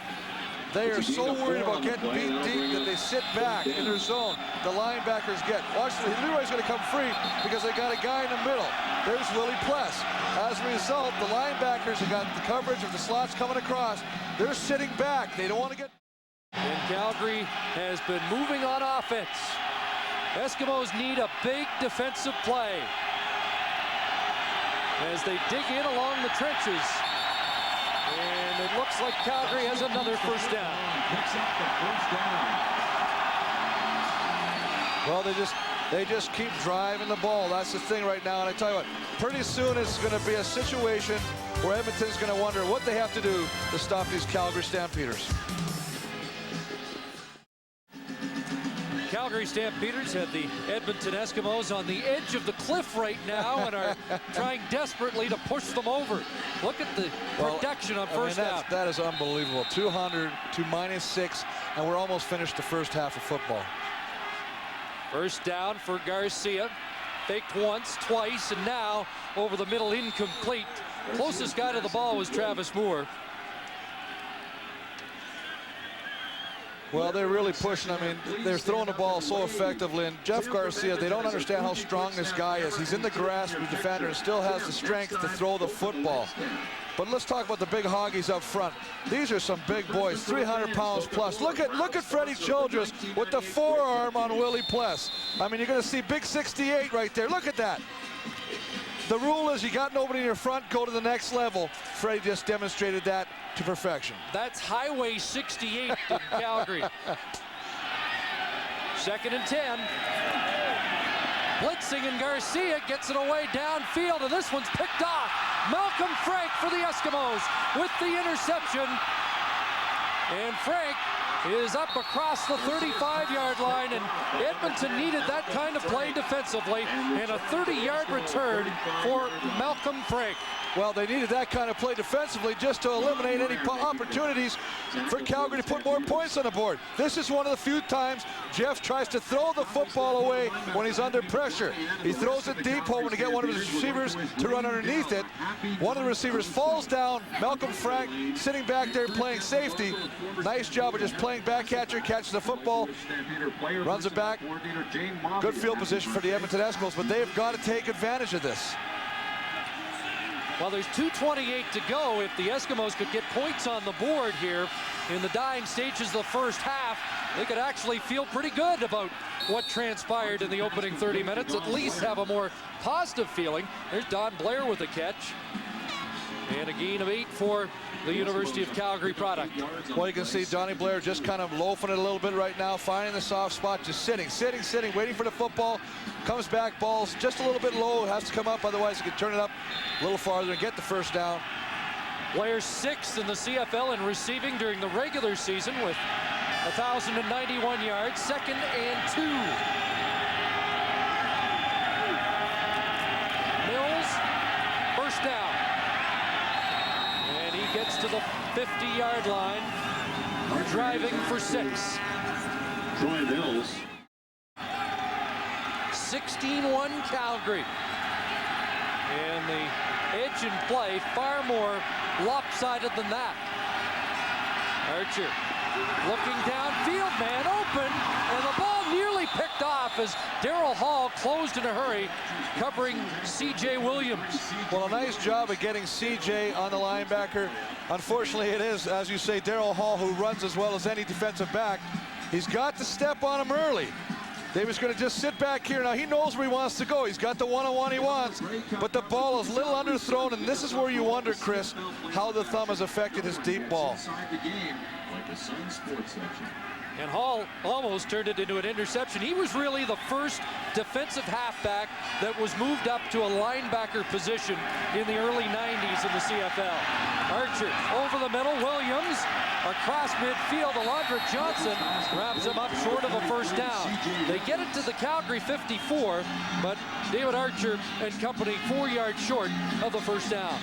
They are so worried about getting beat deep that they sit back in their zone. The linebackers get. Watch, Leroy's going to come free because they got a guy in the middle. There's Willie Pless. As a result, the linebackers have got the coverage of the slots coming across. They're sitting back. They don't want to get. And Calgary has been moving on offense. Eskimos need a big defensive play as they dig in along the trenches. And it looks like Calgary has another first down. Well, They just keep driving the ball. That's the thing right now. And I tell you what, pretty soon it's going to be a situation where Edmonton's going to wonder what they have to do to stop these Calgary Stampeders. Calgary Stampeders have the Edmonton Eskimos on the edge of the cliff right now and are trying desperately to push them over. Look at the production on first down. That is unbelievable. 200 to -6, and we're almost finished the first half of football. First down for Garcia. Faked once, twice, and now over the middle, incomplete. Closest guy to the ball was Travis Moore. Well, they're really pushing. I mean, they're throwing the ball so effectively. And Jeff Garcia, they don't understand how strong this guy is. He's in the grasp of the defender and still has the strength to throw the football. But let's talk about the big hoggies up front. These are some big boys, 300 pounds plus. Look at Freddie Childress with the forearm on Willie Pless. I mean, you're going to see big 68 right there. Look at that. The rule is you got nobody in your front, go to the next level. Freddie just demonstrated that to perfection. That's Highway 68 in Calgary. 2nd and 10. Blitzing, and Garcia gets it away downfield, and this one's picked off. Malcolm Frank for the Eskimos with the interception. And Frank is up across the 35-yard line, and Edmonton needed that kind of play defensively, and a 30-yard return for Malcolm Frank. Well, they needed that kind of play defensively just to eliminate any opportunities for Calgary to put more points on the board. This is one of the few times Jeff tries to throw the football away when he's under pressure. He throws it deep, hoping to get one of his receivers to run underneath it. One of the receivers falls down. Malcolm Frank sitting back there playing safety. Nice job of just playing back catcher, catches the football, runs it back. Good field position for the Edmonton Eskimos, but they've got to take advantage of this. Well, there's 2:28 to go. If the Eskimos could get points on the board here in the dying stages of the first half, they could actually feel pretty good about what transpired in the opening 30 minutes, at least have a more positive feeling. There's Don Blair with a catch. And a gain of 8 for the University of Calgary product. Well, you can see Johnny Blair just kind of loafing it a little bit right now, finding the soft spot, just sitting, waiting for the football. Comes back, ball's just a little bit low, has to come up, otherwise he can turn it up a little farther and get the first down. Blair 6th in the CFL in receiving during the regular season with 1,091 yards. 2nd and 2. Mills, first down. Gets to the 50-yard line, driving for 6. Troy Mills. 16-1 Calgary. And the edge in play far more lopsided than that. Archer looking downfield, man open, and the ball nearly picked off as Darryl Hall closed in a hurry, covering C.J. Williams. Well, a nice job of getting C.J. on the linebacker. Unfortunately, it is, as you say, Darryl Hall, who runs as well as any defensive back. He's got to step on him early. Davis going to just sit back here. Now, he knows where he wants to go. He's got the one-on-one he wants, but the ball is a little underthrown, and this is where you wonder, Chris, how the thumb has affected his deep ball. And Hall almost turned it into an interception. He was really the first defensive halfback that was moved up to a linebacker position in the early 90s in the CFL. Archer over the middle, Williams across midfield. Alondra Johnson wraps him up short of a first down. They get it to the Calgary 54, but David Archer and company 4 yards short of the first down.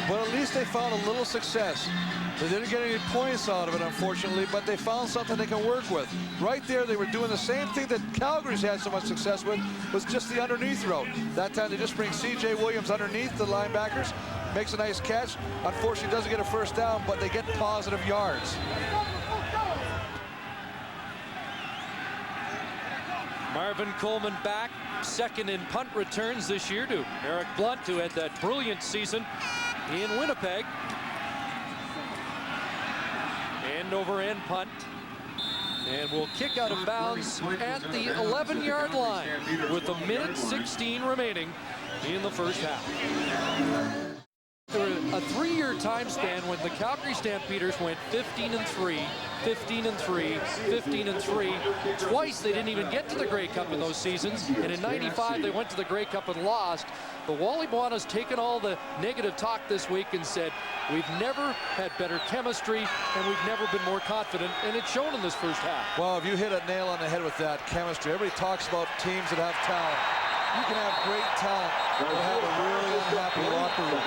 But at least they found a little success. They didn't get any points out of it, unfortunately, but they found something they can work with. Right there, they were doing the same thing that Calgary's had so much success with, was just the underneath route. That time they just bring C.J. Williams underneath the linebackers, makes a nice catch. Unfortunately, doesn't get a first down, but they get positive yards. Marvin Coleman back, 2nd in punt returns this year to Eric Blunt, who had that brilliant season in Winnipeg. End over end punt, and will kick out of bounds at the 11-yard line with 1:16 remaining in the first half. There was a 3-year time span when the Calgary Stampeders went 15-3 15-3, 15-3. Twice they didn't even get to the Grey Cup in those seasons, and in '95 they went to the Grey Cup and lost. But Wally Buono's taken all the negative talk this week and said, we've never had better chemistry and we've never been more confident, and it's shown in this first half. Well, if you hit a nail on the head with that chemistry, everybody talks about teams that have talent. You can have great talent, but have a really unhappy locker room.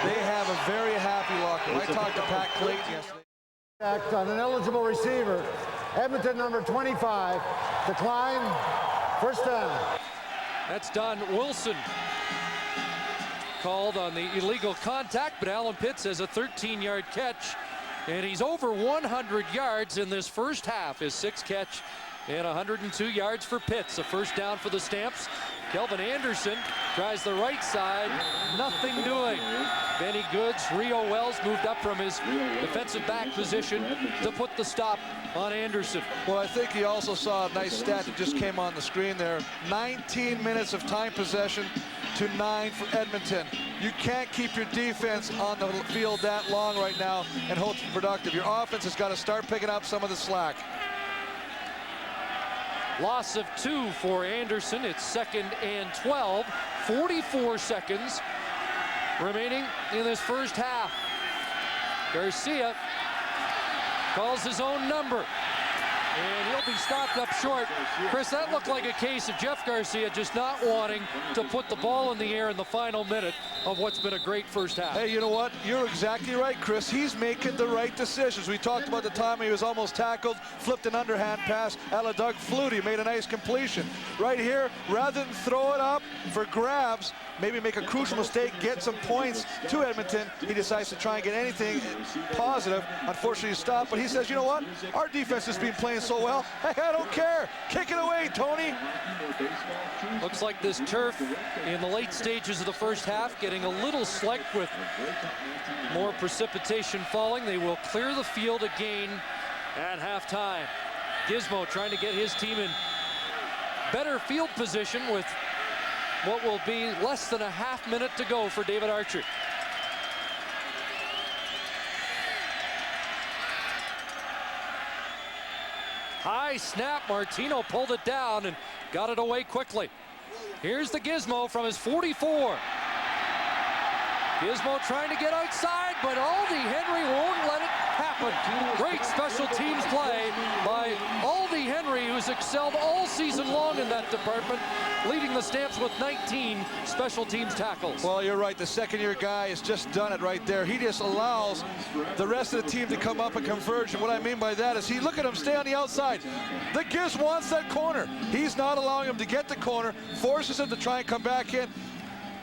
They have a very happy locker room. I talked to Pat Clayton yesterday. Act on an eligible receiver. Edmonton number 25. Decline. First down. That's Don Wilson called on the illegal contact, but Alan Pitts has a 13-yard catch, and he's over 100 yards in this first half. His 6th catch and 102 yards for Pitts. A first down for the Stamps. Kelvin Anderson tries the right side, nothing doing. Benny Goods, Rio Wells moved up from his defensive back position to put the stop on Anderson. Well, I think he also saw a nice stat that just came on the screen there. 19 minutes of time possession to 9 for Edmonton. You can't keep your defense on the field that long right now and hope to be productive. Your offense has got to start picking up some of the slack. Loss of 2 for Anderson. It's 2nd and 12. 44 seconds remaining in this first half. Garcia calls his own number, and he'll be stopped up short. Chris, that looked like a case of Jeff Garcia just not wanting to put the ball in the air in the final minute of what's been a great first half. Hey, you know what? You're exactly right, Chris. He's making the right decisions. We talked about the time he was almost tackled, flipped an underhand pass. Doug Flutie made a nice completion. Right here, rather than throw it up for grabs, maybe make a crucial mistake, get some points to Edmonton, he decides to try and get anything positive. Unfortunately, he stopped, but he says, you know what? Our defense has been playing so well. Hey, I don't care. Kick it away, Tony. Looks like this turf in the late stages of the first half getting a little slick with more precipitation falling. They will clear the field again at halftime. Gizmo trying to get his team in better field position with what will be less than a half minute to go for David Archer. High snap, Martino pulled it down and got it away quickly. Here's the Gizmo from his 44. Gizmo trying to get outside, but Aldi Henry won't let it happen. Great special teams play by Aldi Henry, who's excelled all season long in that department, leading the Stamps with 19 special teams tackles. Well, you're right. The second-year guy has just done it right there. He just allows the rest of the team to come up and converge. And what I mean by that is look at him stay on the outside. The Giz wants that corner. He's not allowing him to get the corner, forces him to try and come back in.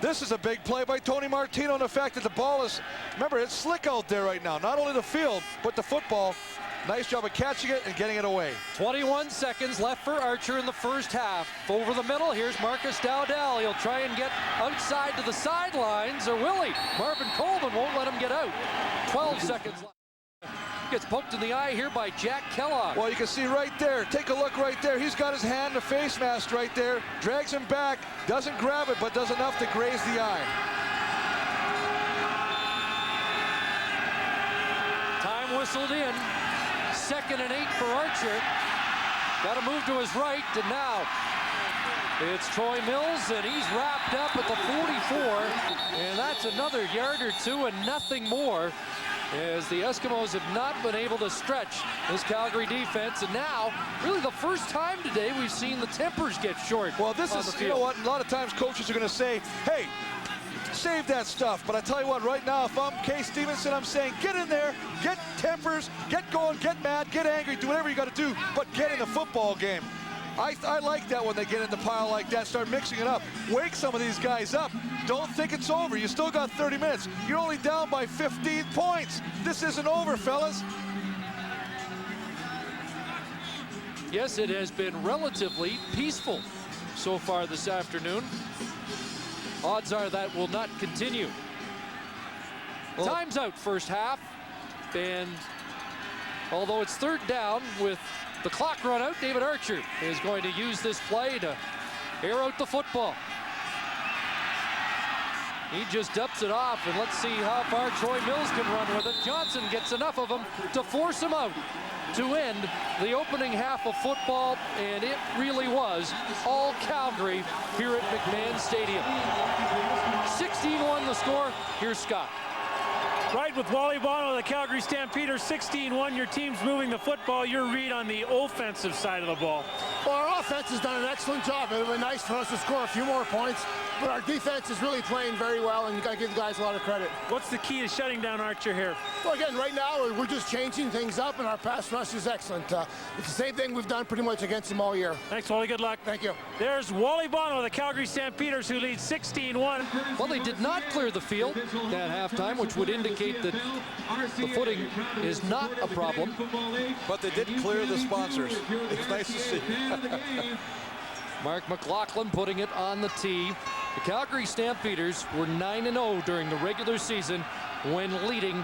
This is a big play by Tony Martino, and the fact that the ball is, remember, it's slick out there right now. Not only the field, but the football. Nice job of catching it and getting it away. 21 seconds left for Archer in the first half. Over the middle, here's Marcus Dowdell. He'll try and get outside to the sidelines, or will he? Marvin Coleman won't let him get out. 12 seconds left. Gets poked in the eye here by Jack Kellogg. Well, you can see right there. Take a look right there. He's got his hand in the face mask right there. Drags him back. Doesn't grab it, but does enough to graze the eye. Time whistled in. 2nd and 8 for Archer. Got to move to his right, and now it's Troy Mills, and he's wrapped up at the 44, and that's another yard or two and nothing more, as the Eskimos have not been able to stretch this Calgary defense. And now, really the first time today we've seen the tempers get short. Well, this is, you know what, a lot of times coaches are going to say, hey, save that stuff. But I tell you what, right now, if I'm Kay Stevenson, I'm saying get in there, get tempers, get going, get mad, get angry, do whatever you got to do, but get in the football game. I like that when they get in the pile like that, start mixing it up. Wake some of these guys up. Don't think it's over. You still got 30 minutes. You're only down by 15 points. This isn't over, fellas. Yes, it has been relatively peaceful so far this afternoon. Odds are that will not continue. Well, time's out first half, and although it's 3rd down with the clock run out, David Archer is going to use this play to air out the football. He just dumps it off, and let's see how far Troy Mills can run with it. Johnson gets enough of him to force him out to end the opening half of football, and it really was all Calgary here at McMahon Stadium. 16-1 the score. Here's Scott. Right, with Wally Bono, the Calgary Stampeders, 16-1. Your team's moving the football. Your read on the offensive side of the ball. Well, our offense has done an excellent job. It would be nice for us to score a few more points, but our defense is really playing very well, and you got to give the guys a lot of credit. What's the key to shutting down Archer here? Well, again, right now we're just changing things up, and our pass rush is excellent. It's the same thing we've done pretty much against them all year. Thanks, Wally. Good luck. Thank you. There's Wally Bono, the Calgary Stampeders, who leads 16-1. Well, they did not clear the field at halftime, which would indicate that the footing is not a problem. But they did clear the sponsors. It's nice to see. Mark McLaughlin putting it on the tee. The Calgary Stampeders were 9-0 during the regular season when leading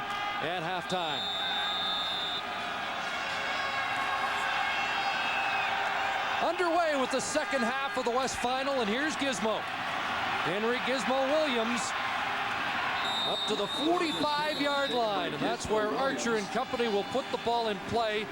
at halftime. Underway with the second half of the West Final, and here's Gizmo. Henry Gizmo Williams up to the 45-yard line, and that's where Archer and company will put the ball in play.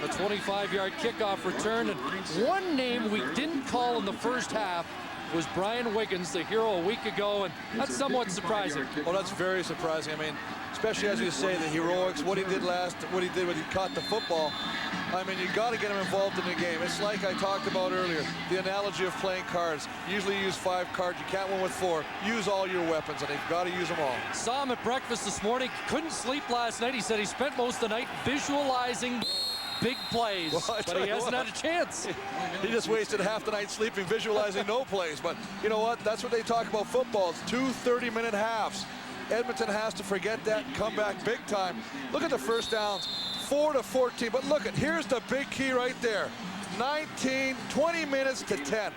A 25-yard kickoff return, and one name we didn't call in the first half was Brian Wiggins, the hero a week ago, and that's somewhat surprising. Well, that's very surprising. I mean, especially as you say, the heroics, what he did when he caught the football. I mean, you got to get him involved in the game. It's like I talked about earlier, the analogy of playing cards. Usually you use 5 cards, you can't win with 4. Use all your weapons, and you've got to use them all. Saw him at breakfast this morning, couldn't sleep last night. He said he spent most of the night visualizing big plays, well, but he hasn't had a chance. He just wasted half the night sleeping, visualizing no plays. But you know what? That's what they talk about football. It's 2 30-minute halves. Edmonton has to forget that and come back big time. Look at the first downs, 4-14. But look, here's the big key right there. 20 minutes to 10.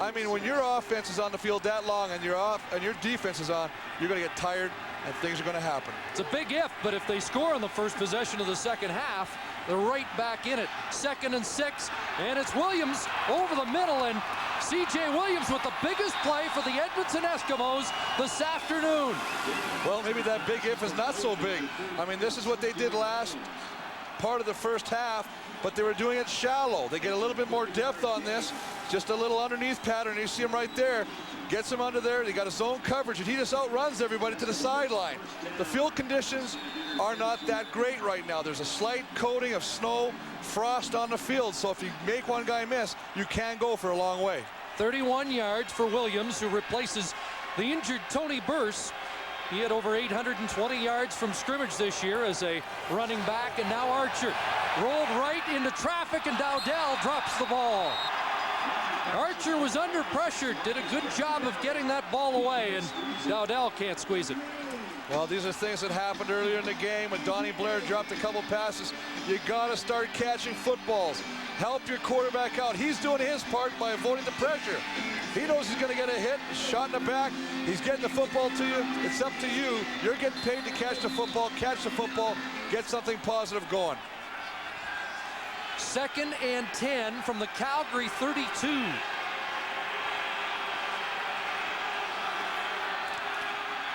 I mean, when your offense is on the field that long and your defense is on, you're going to get tired and things are going to happen. It's a big if, but if they score on the first possession of the second half, they're right back in it. 2nd and 6, and it's Williams over the middle, and C.J. Williams with the biggest play for the Edmonton Eskimos this afternoon. Well, maybe that big if is not so big. I mean, this is what they did last part of the first half, but they were doing it shallow. They get a little bit more depth on this, just a little underneath pattern. You see him right there. Gets him under there. They got his zone coverage, and he just outruns everybody to the sideline. The field conditions are not that great right now. There's a slight coating of snow, frost on the field, so if you make one guy miss, you can go for a long way. 31 yards for Williams, who replaces the injured Tony Burse. He had over 820 yards from scrimmage this year as a running back, and now Archer rolled right into traffic, and Dowdell drops the ball. Archer was under pressure, did a good job of getting that ball away, and Dowdell can't squeeze it. Well, these are things that happened earlier in the game when Donnie Blair dropped a couple passes. You got to start catching footballs. Help your quarterback out. He's doing his part by avoiding the pressure. He knows he's going to get a hit, shot in the back. He's getting the football to you. It's up to you. You're getting paid to catch the football, get something positive going. 2nd and 10 from the Calgary 32.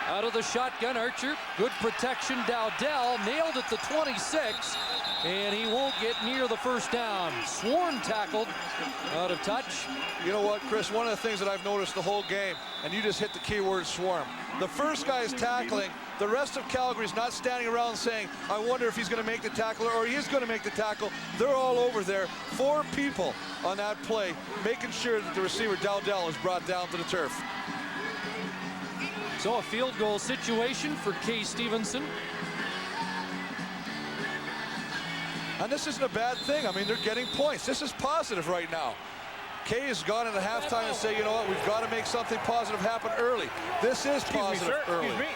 Out of the shotgun, Archer, good protection. Dowdell nailed at the 26, and he won't get near the first down. Swarm tackled, out of touch. You know what, Chris, one of the things that I've noticed the whole game, and you just hit the key word, swarm. The first guy is tackling. The rest of Calgary's not standing around saying, I wonder if he's going to make the tackle, or he is going to make the tackle. They're all over there. 4 people on that play, making sure that the receiver, Dowdell, is brought down to the turf. So a field goal situation for Kay Stevenson. And this isn't a bad thing. I mean, they're getting points. This is positive right now. Kay has gone into halftime and say, you know what, we've got to make something positive happen early. This is positive early. Excuse me.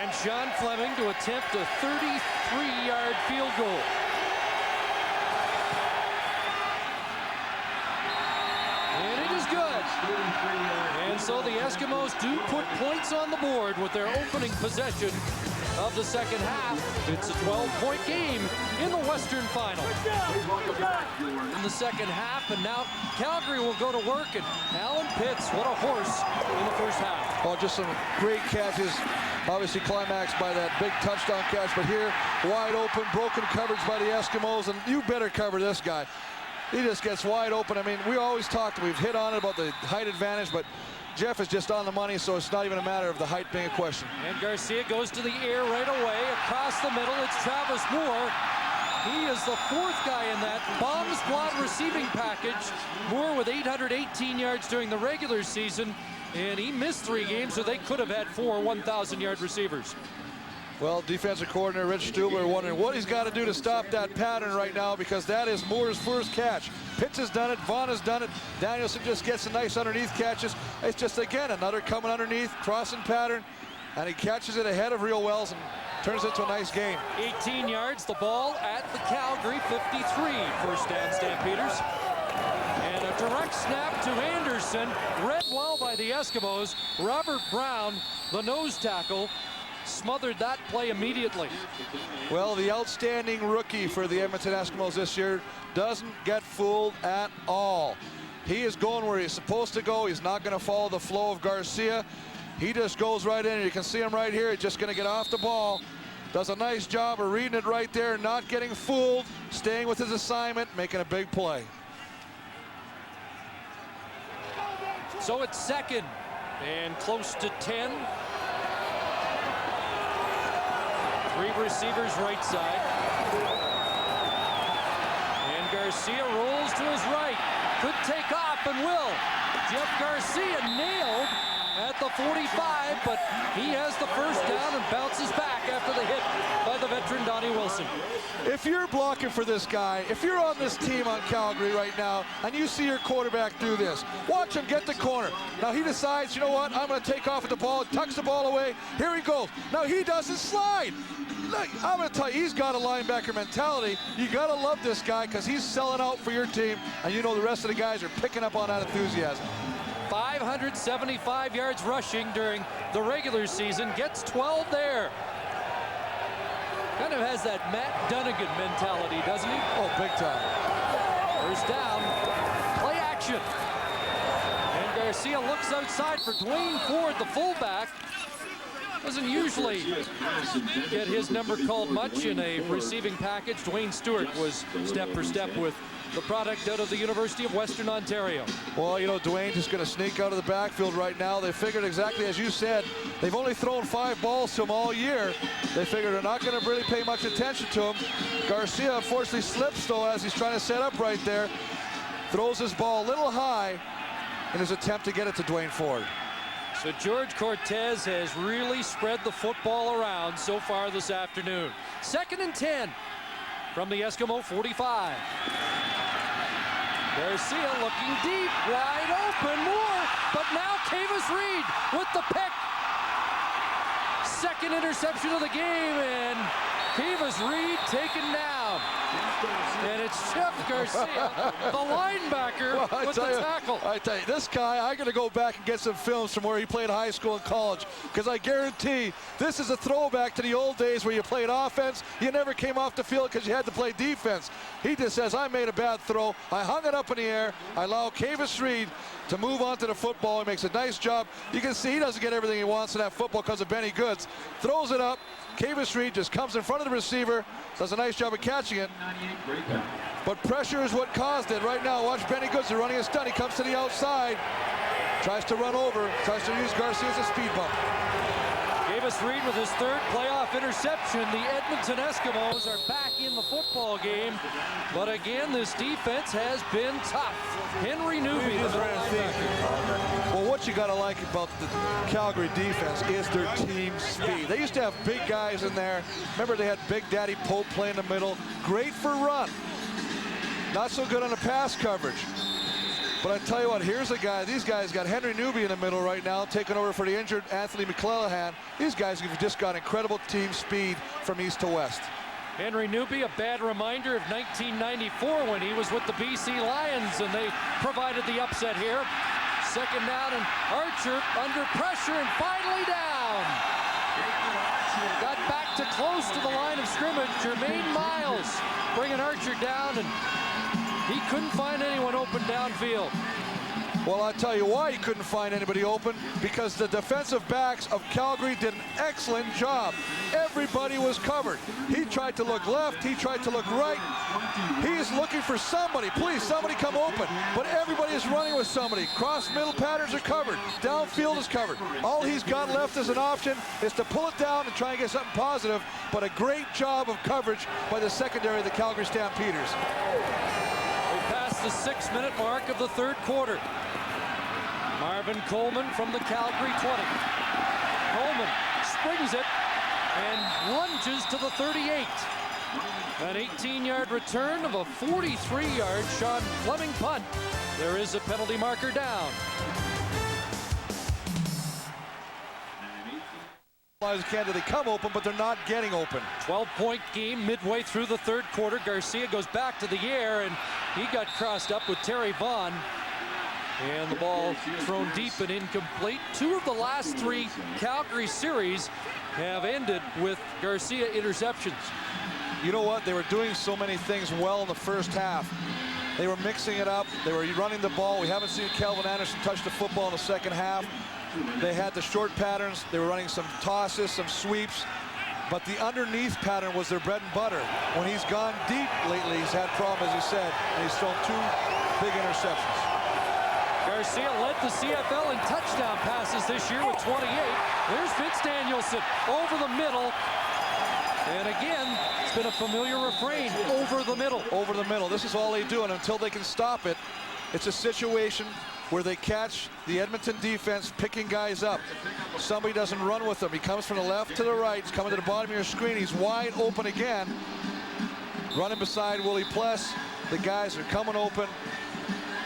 And Sean Fleming to attempt a 33-yard field goal. And it is good. And so the Eskimos do put points on the board with their opening possession of the second half. It's a 12-point game in the Western Final. In the second half, and now Calgary will go to work, and Alan Pitts, what a horse in the first half. Oh, just some great catches. Obviously climaxed by that big touchdown catch, but here, wide open, broken coverage by the Eskimos, and you better cover this guy. He just gets wide open. I mean, we always talked, we've hit on it about the height advantage, but Jeff is just on the money, so it's not even a matter of the height being a question. And Garcia goes to the air right away. Across the middle, it's Travis Moore. He is the fourth guy in that bomb squad receiving package. Moore with 818 yards during the regular season, and he missed 3 games, so they could have had 4 1,000-yard receivers. Well, defensive coordinator Rich Stubler wondering what he's got to do to stop that pattern right now, because that is Moore's first catch. Pitts has done it, Vaughn has done it, Danielson just gets some nice underneath catches. It's just, again, another coming underneath, crossing pattern, and he catches it ahead of Real Wells and turns it into a nice game. 18 yards, the ball at the Calgary 53. First down, Stampeders. And a direct snap to Anderson, read well by the Eskimos. Robert Brown, the nose tackle, smothered that play immediately. Well, the outstanding rookie for the Edmonton Eskimos this year doesn't get fooled at all. He is going where he's supposed to go. He's not going to follow the flow of Garcia. He just goes right in. You can see him right here. He's just going to get off the ball. Does a nice job of reading it right there, not getting fooled, staying with his assignment, making a big play. So it's second and close to 10. 3 receivers right side. And Garcia rolls to his right. Could take off and will. Jeff Garcia nailed at the 45, but he has the first down and bounces back after the hit by the veteran Donnie Wilson. If you're blocking for this guy, if you're on this team on Calgary right now, and you see your quarterback do this, watch him get the corner. Now he decides, you know what, I'm going to take off with the ball, tucks the ball away, here he goes. Now he doesn't slide. Look, I'm going to tell you, he's got a linebacker mentality. You got to love this guy because he's selling out for your team, and you know the rest of the guys are picking up on that enthusiasm. 575 yards rushing during the regular season, gets 12 there. Kind of has that Matt Dunnigan mentality, doesn't he? Oh, big time. First down, play action. And Garcia looks outside for Dwayne Ford, the fullback. Doesn't usually get his number called much in a receiving package. Dwayne Stewart was step for step with the product out of the University of Western Ontario. Well, you know, Dwayne just going to sneak out of the backfield right now. They figured exactly as you said, they've only thrown 5 balls to him all year. They figured they're not going to really pay much attention to him. Garcia unfortunately slips though as he's trying to set up right there. Throws his ball a little high in his attempt to get it to Dwayne Ford. So George Cortez has really spread the football around so far this afternoon. 2nd and 10 from the Eskimo 45. Garcia looking deep, wide open, Moore, but now Kavis Reed with the pick. 2nd interception of the game, and Kavis Reed taken down. And it's Jeff Garcia, the linebacker, with the tackle. I tell you, this guy, I got to go back and get some films from where he played high school and college, because I guarantee this is a throwback to the old days where you played offense. You never came off the field because you had to play defense. He just says, I made a bad throw. I hung it up in the air. I allow Kavis Reed to move on to the football. He makes a nice job. You can see he doesn't get everything he wants in that football because of Benny Goods. Throws it up. Kavis Reed just comes in front of the receiver, does a nice job of catching it. But pressure is what caused it. Right now, watch Benny Goods. They're running a stunt. He comes to the outside, tries to run over, tries to use Garcia as a speed bump. Kavis Reed with his 3rd playoff interception. The Edmonton Eskimos are back in the football game. But again, this defense has been tough. Henry Newby, the linebacker. Well, what you got to like about the Calgary defense is their team speed. They used to have big guys in there. Remember, they had Big Daddy Pope play in the middle. Great for run. Not so good on the pass coverage. But I tell you what, here's a guy. These guys got Henry Newby in the middle right now, taking over for the injured Anthony McClellan. These guys have just got incredible team speed from east to west. Henry Newby, a bad reminder of 1994 when he was with the BC Lions and they provided the upset here. 2nd down and Archer under pressure and finally down. got back to close to the line of scrimmage. Jermaine Miles bringing Archer down, and he couldn't find anyone open downfield. Well, I'll tell you why he couldn't find anybody open, because the defensive backs of Calgary did an excellent job. Everybody was covered. He tried to look left, he tried to look right. He is looking for somebody. Please, somebody come open. But everybody is running with somebody. Cross middle patterns are covered. Downfield is covered. All he's got left as an option is to pull it down and try and get something positive. But a great job of coverage by the secondary of the Calgary Stampeders. We passed the 6-minute mark of the third quarter. Marvin Coleman from the Calgary 20. Coleman springs it and lunges to the 38. An 18-yard return of a 43-yard Sean Fleming punt. There is a penalty marker down. They come open, but they're not getting open. 12-point game midway through the third quarter. Garcia goes back to the air, and he got crossed up with Terry Vaughn. And the ball thrown deep and incomplete. 2 of the last 3 Calgary series have ended with Garcia interceptions. You know what? They were doing so many things well in the first half. They were mixing it up. They were running the ball. We haven't seen Calvin Anderson touch the football in the second half. They had the short patterns. They were running some tosses, some sweeps. But the underneath pattern was their bread and butter. When he's gone deep lately, he's had problems, as he said, and he's thrown 2 big interceptions. Garcia led the CFL in touchdown passes this year with 28. There's Vince Danielson over the middle. And again, it's been a familiar refrain, over the middle. Over the middle. This is all they do, and until they can stop it, it's a situation where they catch the Edmonton defense picking guys up. Somebody doesn't run with them. He comes from the left to the right. He's coming to the bottom of your screen. He's wide open again. Running beside Willie Pless. The guys are coming open.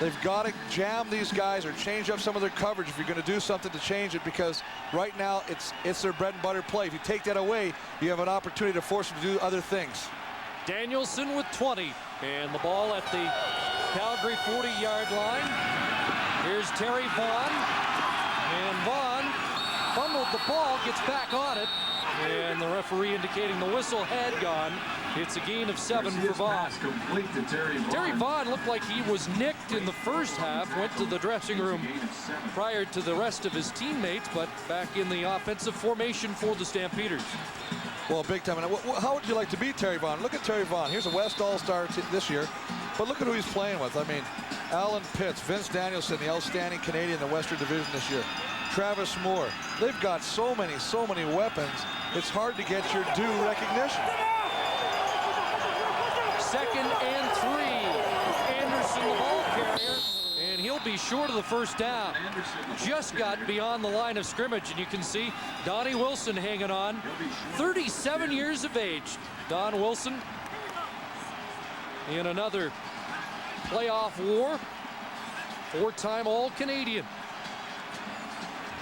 They've got to jam these guys or change up some of their coverage if you're going to do something to change it, because right now it's their bread and butter play. If you take that away, you have an opportunity to force them to do other things. Danielson with 20, and the ball at the Calgary 40-yard line. Here's Terry Vaughn, and Vaughn fumbled the ball, gets back on it, and the referee indicating the whistle had gone. It's a gain of 7 for Vaughn. Terry Vaughn looked like he was nicked in the first half, went to the dressing room prior to the rest of his teammates, but back in the offensive formation for the Stampeders. Well, big time. How would you like to beat Terry Vaughn? Look at Terry Vaughn. Here's a West All-Star this year, but look at who he's playing with. I mean, Alan Pitts, Vince Danielson, the outstanding Canadian in the Western Division this year. Travis Moore. They've got so many weapons. It's hard to get your due recognition. 2nd and 3. Anderson, the ball carrier, and he'll be short of the first down. Just got beyond the line of scrimmage, and you can see Donnie Wilson hanging on. 37 years of age. Don Wilson in another playoff war. 4-time All-Canadian.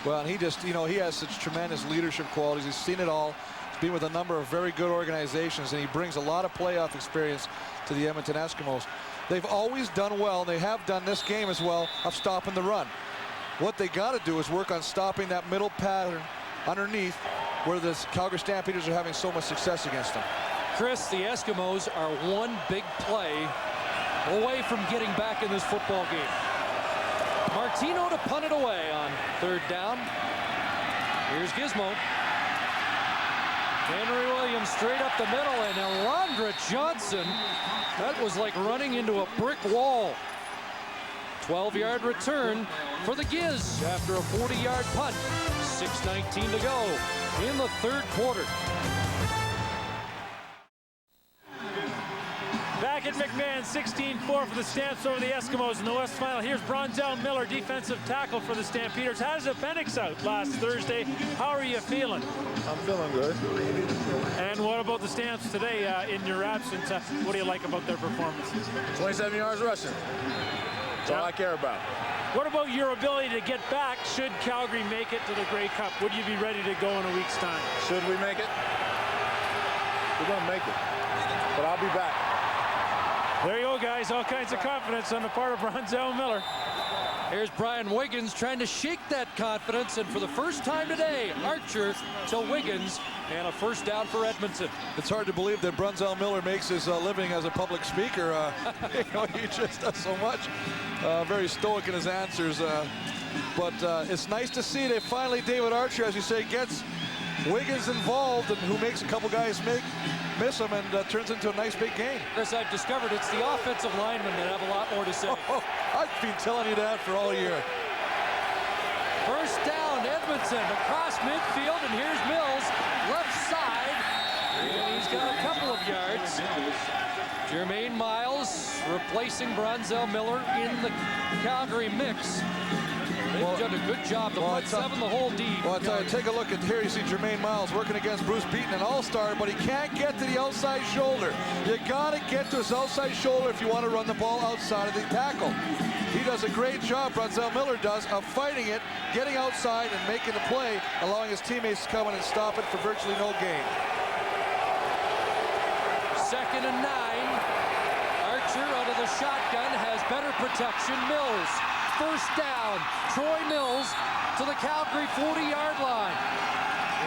Well, and he just, you know, he has such tremendous leadership qualities. He's seen it all. He's been with a number of very good organizations, and he brings a lot of playoff experience to the Edmonton Eskimos. They've always done well. They have done this game as well of stopping the run. What they got to do is work on stopping that middle pattern underneath where the Calgary Stampeders are having so much success against them. Chris, the Eskimos are one big play away from getting back in this football game. Martino to punt it away on 3rd down. Here's Gizmo. Henry Williams straight up the middle, and Alondra Johnson, that was like running into a brick wall. 12-yard return for the Giz after a 40-yard punt. 6:19 to go in the third quarter. Back at McMahon, 16-4 for the Stamps over the Eskimos in the West Final. Here's Bronzell Miller, defensive tackle for the Stampeders. Had his appendix out last Thursday. How are you feeling? I'm feeling good. And what about the Stamps today in your absence? What do you like about their performance? 27 yards rushing. That's all I care about. What about your ability to get back should Calgary make it to the Grey Cup? Would you be ready to go in a week's time? Should we make it? We're going to make it. But I'll be back. There you go, guys. All kinds of confidence on the part of Bronzell Miller. Here's Brian Wiggins trying to shake that confidence, and for the first time today, Archer to Wiggins, and a first down for Edmonton. It's hard to believe that Brunzell Miller makes his living as a public speaker. He just does so much. Very stoic in his answers. But it's nice to see that finally David Archer, as you say, gets Wiggins involved, and who makes a couple guys miss him, and turns into a nice big game. Chris, I've discovered it's the offensive linemen that have a lot more to say. I've been telling you that for all year. First down, Edmonton across midfield, and here's Mills, left side, and he's got a couple of yards. Jermaine Miles replacing Brunzell Miller in the Calgary mix. They've done a good job. The front seven, the whole D. Well, I tell you, take a look at here. You see Jermaine Miles working against Bruce Beaton, an all-star, but he can't get to the outside shoulder. You got to get to his outside shoulder if you want to run the ball outside of the tackle. He does a great job, Brunzell Miller does, of fighting it, getting outside and making the play, allowing his teammates to come in and stop it for virtually no gain. 2nd and 9. Archer out of the shotgun has better protection. Mills. First down, Troy Mills to the Calgary 40-yard line.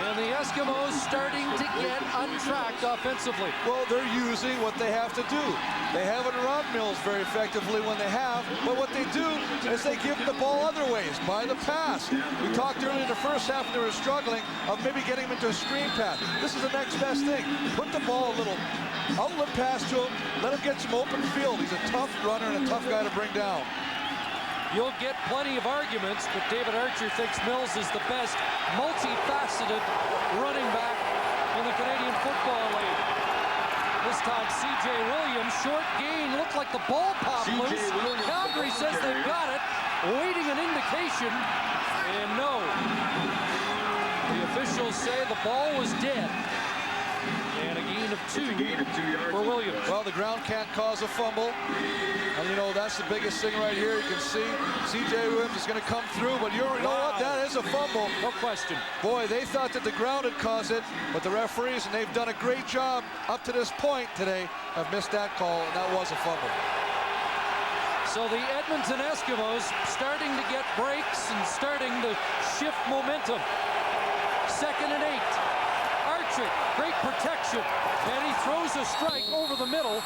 And the Eskimos starting to get untracked offensively. Well, they're using what they have to do. They haven't run Mills very effectively when they have, but what they do is they give him the ball other ways, by the pass. We talked earlier in the first half when they were struggling of maybe getting him into a screen pass. This is the next best thing. Put the ball a little outlet pass to him, let him get some open field. He's a tough runner and a tough guy to bring down. You'll get plenty of arguments, but David Archer thinks Mills is the best multifaceted running back in the Canadian Football League. This time, C.J. Williams, short gain, looked like the ball popped loose. Calgary says they've got it, waiting an indication, and no. The officials say the ball was dead. And a gain of 2 for Williams. Well, the ground can't cause a fumble. And, you know, that's the biggest thing right here. You can see C.J. Williams is going to come through, but you know what? That is a fumble. No question. Boy, they thought that the ground had caused it, but the referees, and they've done a great job up to this point today, have missed that call, and that was a fumble. So the Edmonton Eskimos starting to get breaks and starting to shift momentum. 2nd and 8. Archer, great protection, and he throws a strike over the middle,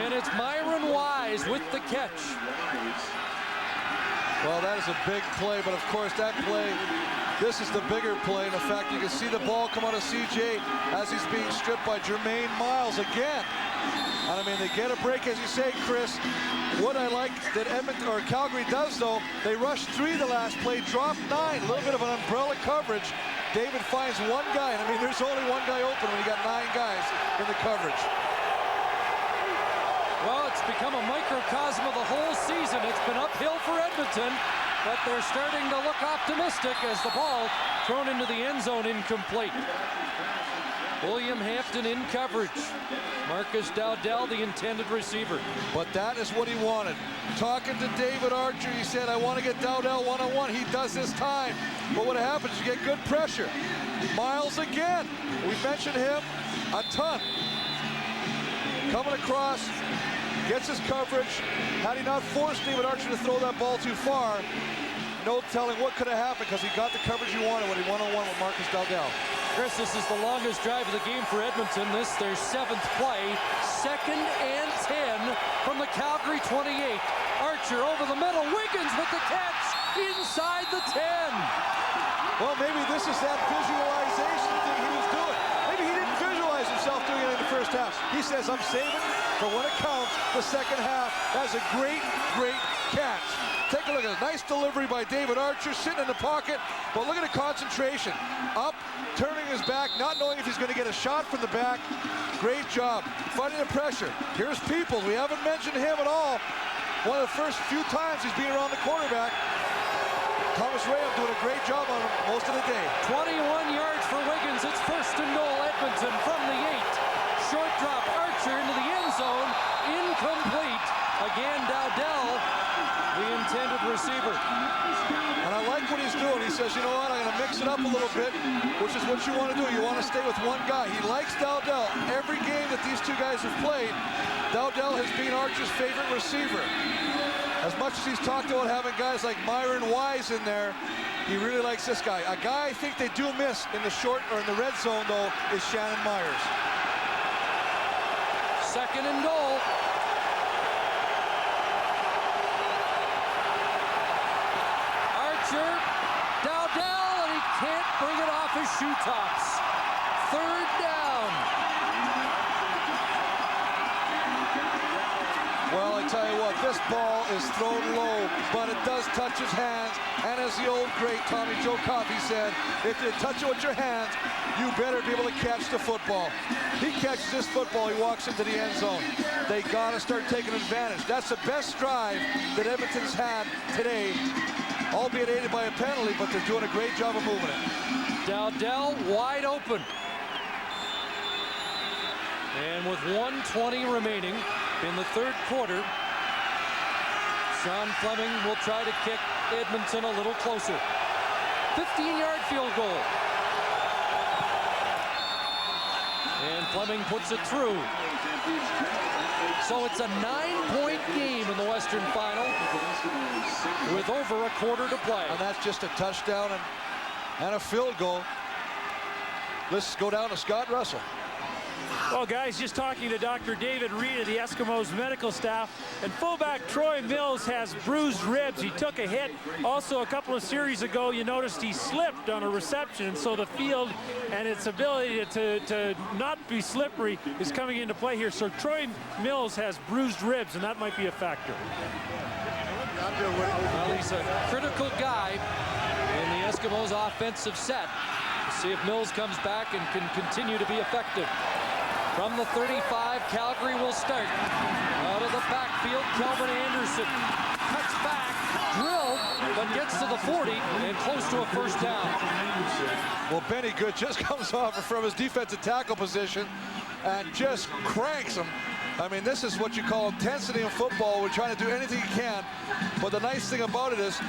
and it's Myron Wise with the catch. Well, that is a big play, but of course that play, this is the bigger play. And in fact, you can see the ball come out of CJ as he's being stripped by Jermaine Miles again. And I mean, they get a break, as you say, Chris. What I like that Edmonton or Calgary does, though, they rushed 3 the last play, dropped 9, a little bit of an umbrella coverage. David finds one guy, and I mean, there's only one guy open when you got 9 guys in the coverage. Well, it's become a microcosm of the whole season. It's been uphill for Edmonton, but they're starting to look optimistic as the ball thrown into the end zone incomplete. William Hampton in coverage. Marcus Dowdell, the intended receiver. But that is what he wanted. Talking to David Archer, he said, I want to get Dowdell one-on-one. He does this time. But what happens, you get good pressure. Miles again. We mentioned him a ton. Coming across, gets his coverage. Had he not forced David Archer to throw that ball too far, no telling what could have happened because he got the coverage he wanted when he one-on-one with Marcus Dowdell. Chris, this is the longest drive of the game for Edmonton. This their 7th play. 2nd and 10 from the Calgary 28. Archer over the middle. Wiggins with the catch inside the 10. Well, maybe this is that visualization thing he was doing. Maybe he didn't visualize himself doing it in the first half. He says, I'm saving for when it counts, the second half. That's a great, great catch. Take a look at it. Nice delivery by David Archer, sitting in the pocket. But look at the concentration. Up, turning his back, not knowing if he's going to get a shot from the back. Great job. Fighting the pressure. Here's Peoples. We haven't mentioned him at all. One of the first few times he's been around the quarterback. Thomas Rayam doing a great job on him most of the day. 21 yards for Wiggins. It's 1st and goal, Edmonton from the 8. Short drop, Archer into the end zone. Incomplete. Again, Dowdell, the intended receiver. And I like what he's doing. He says, you know what, I'm going to mix it up a little bit, which is what you want to do. You want to stay with one guy. He likes Dowdell. Every game that these two guys have played, Dowdell has been Archer's favorite receiver. As much as he's talked about having guys like Myron Wise in there, he really likes this guy. A guy I think they do miss in the short or in the red zone, though, is Shannon Myers. Second and goal. Archer, Dowdell, and he can't bring it off his shoe tops. Third down. Well, I tell you what, this ball is thrown low, but it does touch his hands. And as the old great Tommy Joe Coffey said, if you touch it with your hands, you better be able to catch the football. He catches this football, he walks into the end zone. They got to start taking advantage. That's the best drive that Edmonton's had today, albeit aided by a penalty, but they're doing a great job of moving it. Dowdell wide open. And with 1:20 remaining in the third quarter, Sean Fleming will try to kick Edmonton a little closer. 15-yard field goal. And Fleming puts it through. So it's a 9-point game in the Western Final with over a quarter to play. And that's just a touchdown and a field goal. Let's go down to Scott Russell. Well, guys, just talking to Dr. David Reed of the Eskimos medical staff, and fullback Troy Mills has bruised ribs. He took a hit. Also, a couple of series ago, you noticed he slipped on a reception, and so the field and its ability to not be slippery is coming into play here. So Troy Mills has bruised ribs, and that might be a factor. Well, he's a critical guy in the Eskimos' offensive set. We'll see if Mills comes back and can continue to be effective. From the 35, Calgary will start. Out of the backfield, Kelvin Anderson cuts back, drilled, but gets to the 40 and close to a first down. Well, Benny Good just comes off from his defensive tackle position and just cranks him. I mean, this is what you call intensity in football. We're trying to do anything you can, but the nice thing about it is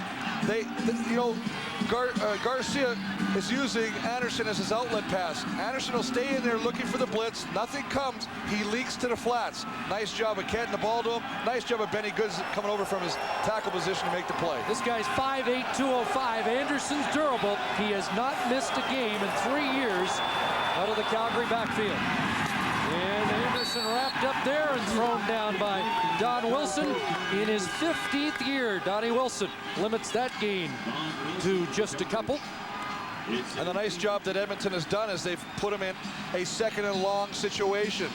Garcia is using Anderson as his outlet pass. Anderson will stay in there looking for the blitz. Nothing comes. He leaks to the flats. Nice job of getting the ball to him. Nice job of Benny Goods coming over from his tackle position to make the play. This guy's 5'8", 205. Anderson's durable. He has not missed a game in 3 years out of the Calgary backfield. And Anderson wrapped up there and thrown down by Don Wilson in his 15th year. Donnie Wilson limits that gain to just a couple. And the nice job that Edmonton has done is they've put him in a second and long situation.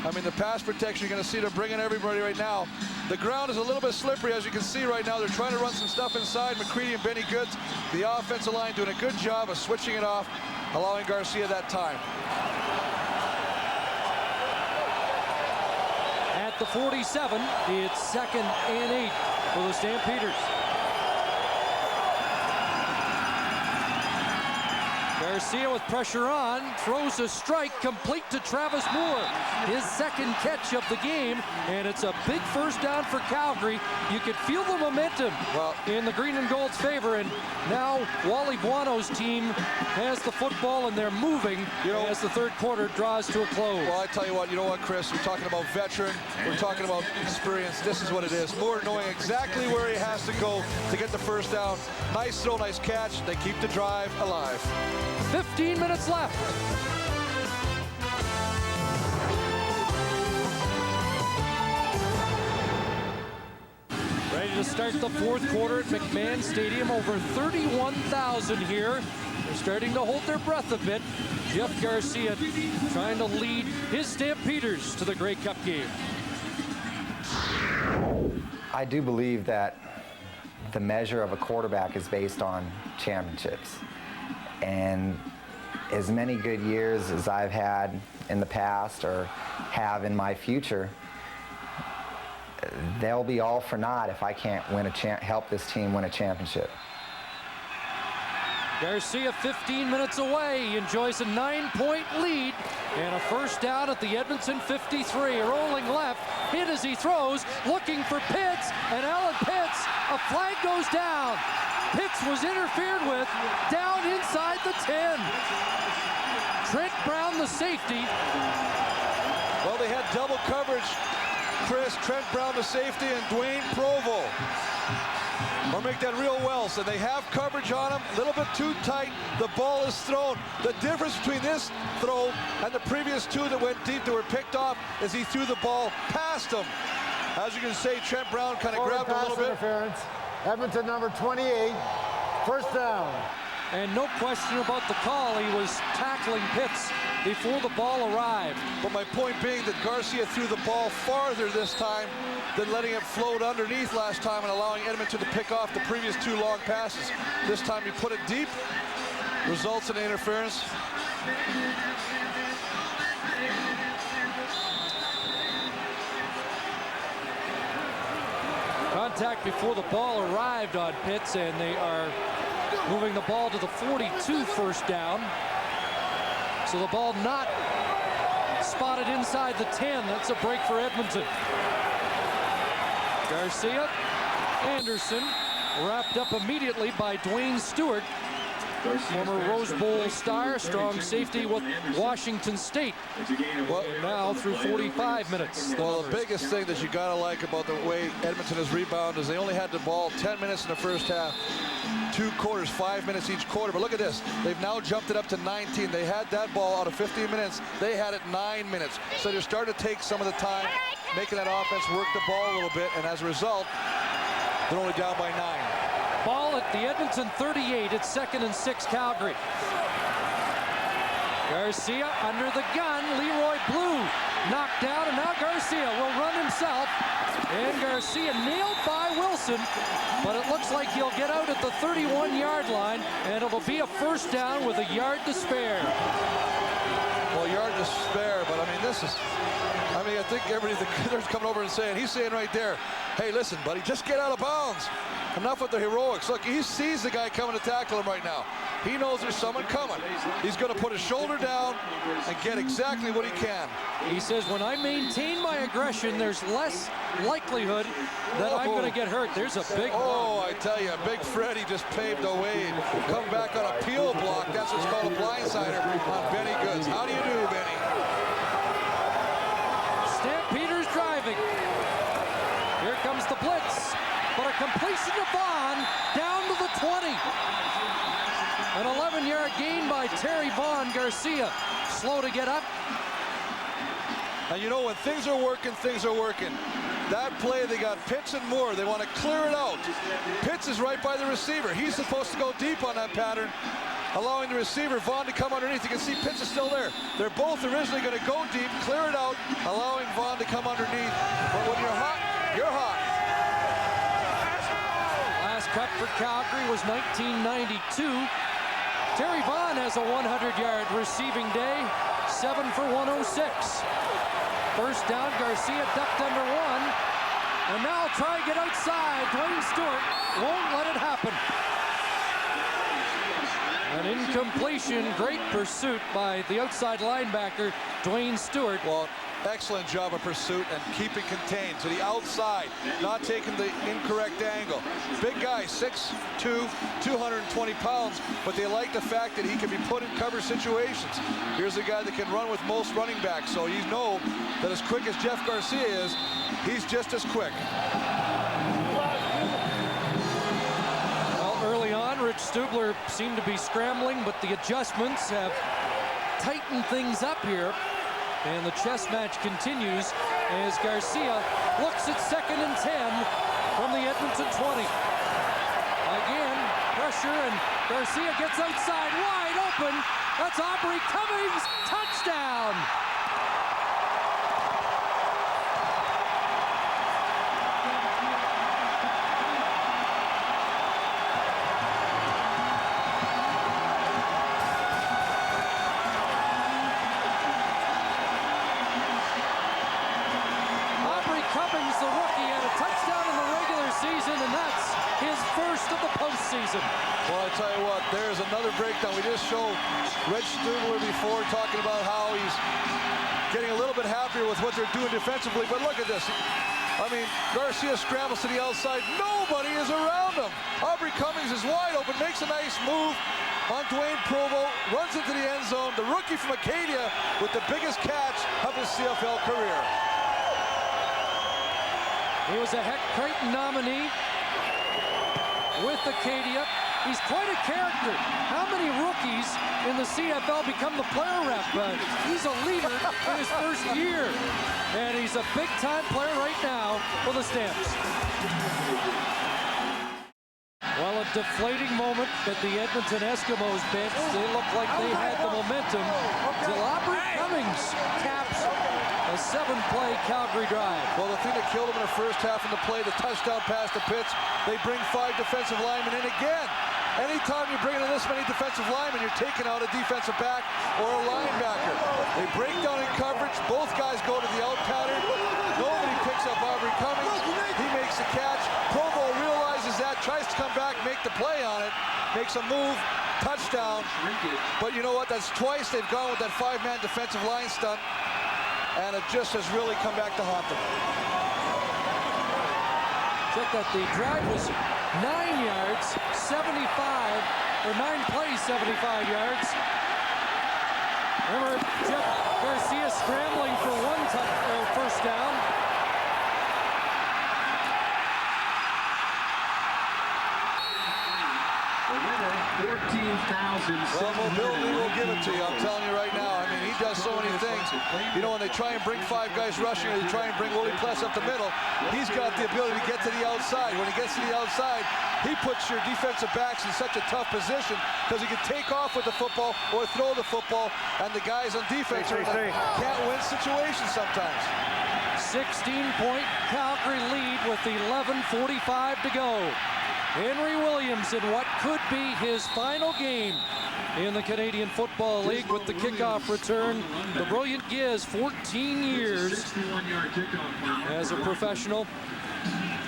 I mean, the pass protection, you're going to see they're bringing everybody right now. The ground is a little bit slippery, as you can see right now. They're trying to run some stuff inside. McCready and Benny Goods, the offensive line, doing a good job of switching it off, allowing Garcia that time. At the 47, it's 2nd and 8 for the Stampeders. Garcia with pressure on, throws a strike complete to Travis Moore. His second catch of the game, and it's a big first down for Calgary. You could feel the momentum in the green and gold's favor, and now Wally Buono's team has the football and they're moving as the third quarter draws to a close. Well, I tell you what, Chris, we're talking about veteran, we're talking about experience. This is what it is. Moore knowing exactly where he has to go to get the first down. Nice throw, nice catch. They keep the drive alive. 15 minutes left. Ready to start the fourth quarter at McMahon Stadium. Over 31,000 here. They're starting to hold their breath a bit. Jeff Garcia trying to lead his Stampeders to the Grey Cup game. I do believe that the measure of a quarterback is based on championships. And as many good years as I've had in the past or have in my future, they'll be all for naught if I can't win help this team win a championship. Garcia 15 minutes away. He enjoys a 9-point lead and a first down at the Edmonton 53. Rolling left, hit as he throws, looking for Pitts, and Alan Pitts, a flag goes down. Pitts was interfered with down inside the 10. Trent Brown, the safety. Well, they had double coverage Chris, Trent Brown to safety, and Dwayne Provo. Or make that real well. So they have coverage on him, a little bit too tight. The ball is thrown. The difference between this throw and the previous two that went deep that were picked off is he threw the ball past him. As you can see, Trent Brown kind of grabbed a little bit. Interference. Edmonton number 28, first down. And no question about the call. He was tackling Pitts before the ball arrived. But my point being that Garcia threw the ball farther this time than letting it float underneath last time and allowing Edmonton to pick off the previous two long passes. This time he put it deep, results in interference. Contact before the ball arrived on Pitts, and they are moving the ball to the 42 first down. So the ball not spotted inside the 10. That's a break for Edmonton. Garcia, Anderson, wrapped up immediately by Dwayne Stewart, former Rose Bowl star, strong safety with Washington State. Well, now through 45 minutes. Well, the biggest thing that you gotta like about the way Edmonton has rebounded is they only had the ball 10 minutes in the first half. 2 quarters, 5 minutes each quarter. But look at this. They've now jumped it up to 19. They had that ball out of 15 minutes. They had it 9 minutes. So they're starting to take some of the time, making that offense work the ball a little bit. And as a result, they're only down by 9. Ball at the Edmonton 38. It's 2nd and 6 Calgary. Garcia under the gun. Leroy Blue knocked down, and now Garcia will run himself. And Garcia nailed by Wilson, but it looks like he'll get out at the 31-yard line, and it'll be a first down with a yard to spare. Well, yard to spare, but I mean, this is, I mean, I think everybody, the kidder's coming over and saying, he's saying right there, hey, listen, buddy, just get out of bounds. Enough with the heroics. Look, he sees the guy coming to tackle him right now. He knows there's someone coming. He's going to put his shoulder down and get exactly what he can. He says, when I maintain my aggression, there's less likelihood that I'm going to get hurt. There's a big I tell you, Big Freddy just paved the way. Come back on a peel block. That's what's called a blindsider on Benny Goods. How do you do, Benny? Stampeders driving. Here comes the blitz. But a completion to Vaughn down to the 20. An 11-yard gain by Terry Vaughn. Garcia slow to get up. And you know, when things are working, things are working. That play, they got Pitts and Moore. They want to clear it out. Pitts is right by the receiver. He's supposed to go deep on that pattern, allowing the receiver, Vaughn, to come underneath. You can see Pitts is still there. They're both originally going to go deep, clear it out, allowing Vaughn to come underneath. But when you're hot, you're hot. Last cut for Calgary was 1992. Terry Vaughn has a 100-yard receiving day, 7 for 106. First down, Garcia ducked under one, and now try to get outside. Dwayne Stewart won't let it happen. An incompletion, great pursuit by the outside linebacker, Dwayne Stewart. Well, excellent job of pursuit and keeping contained to the outside, not taking the incorrect angle. Big guy, 6'2", 220 pounds, but they like the fact that he can be put in cover situations. Here's a guy that can run with most running backs, so you know that as quick as Jeff Garcia is, he's just as quick. Well, early on, Rich Stubler seemed to be scrambling, but the adjustments have tightened things up here. And the chess match continues as Garcia looks at 2nd and 10 from the Edmonton 20. Again, pressure, and Garcia gets outside, wide open. That's Aubrey Cummings, touchdown. Cummings, the rookie, had a touchdown in the regular season, and that's his first of the postseason. Well, I tell you what, there's another breakdown. We just showed Rich Stubler before talking about how he's getting a little bit happier with what they're doing defensively, but look at this. I mean, Garcia scrambles to the outside. Nobody is around him. Aubrey Cummings is wide open, makes a nice move on Dwayne Provo, runs into the end zone. The rookie from Acadia with the biggest catch of his CFL career. He was a Heck Creighton nominee with Acadia. He's quite a character. How many rookies in the CFL become the player rep? He's a leader in his first year. And he's a big-time player right now for the Stamps. Well, a deflating moment at the Edmonton Eskimos bench. They look like they had the momentum till Aubrey Cummings caps a 7-play Calgary drive. Well, the thing that killed him in the first half in the play, the touchdown pass to Pitts, they bring 5 defensive linemen in again. Anytime you bring in this many defensive linemen, you're taking out a defensive back or a linebacker. They break down in coverage. Both guys go to the out pattern. Nobody picks up Aubrey Cummings. He makes the catch. Provo realizes that, tries to come back, make the play on it, makes a move, touchdown. But you know what? That's twice they've gone with that 5-man defensive line stunt, and it just has really come back to haunt them. Check that the drive was 9 yards, 75, or 9 plays, 75 yards. Remember, Jeff Garcia scrambling for first down. Well, mobility will give it to you. I'm telling you right now. I mean, he does so many things. You know, when they try and bring 5 guys rushing, or they try and bring Willie Pless up the middle, he's got the ability to get to the outside. When he gets to the outside, he puts your defensive backs in such a tough position because he can take off with the football or throw the football, and the guys on defense are in a can't-win situations sometimes. 16-point Calgary lead with 11:45 to go. Henry Williams in what could be his final game in the Canadian Football League with the kickoff return. The brilliant Giz, 14 years as a professional.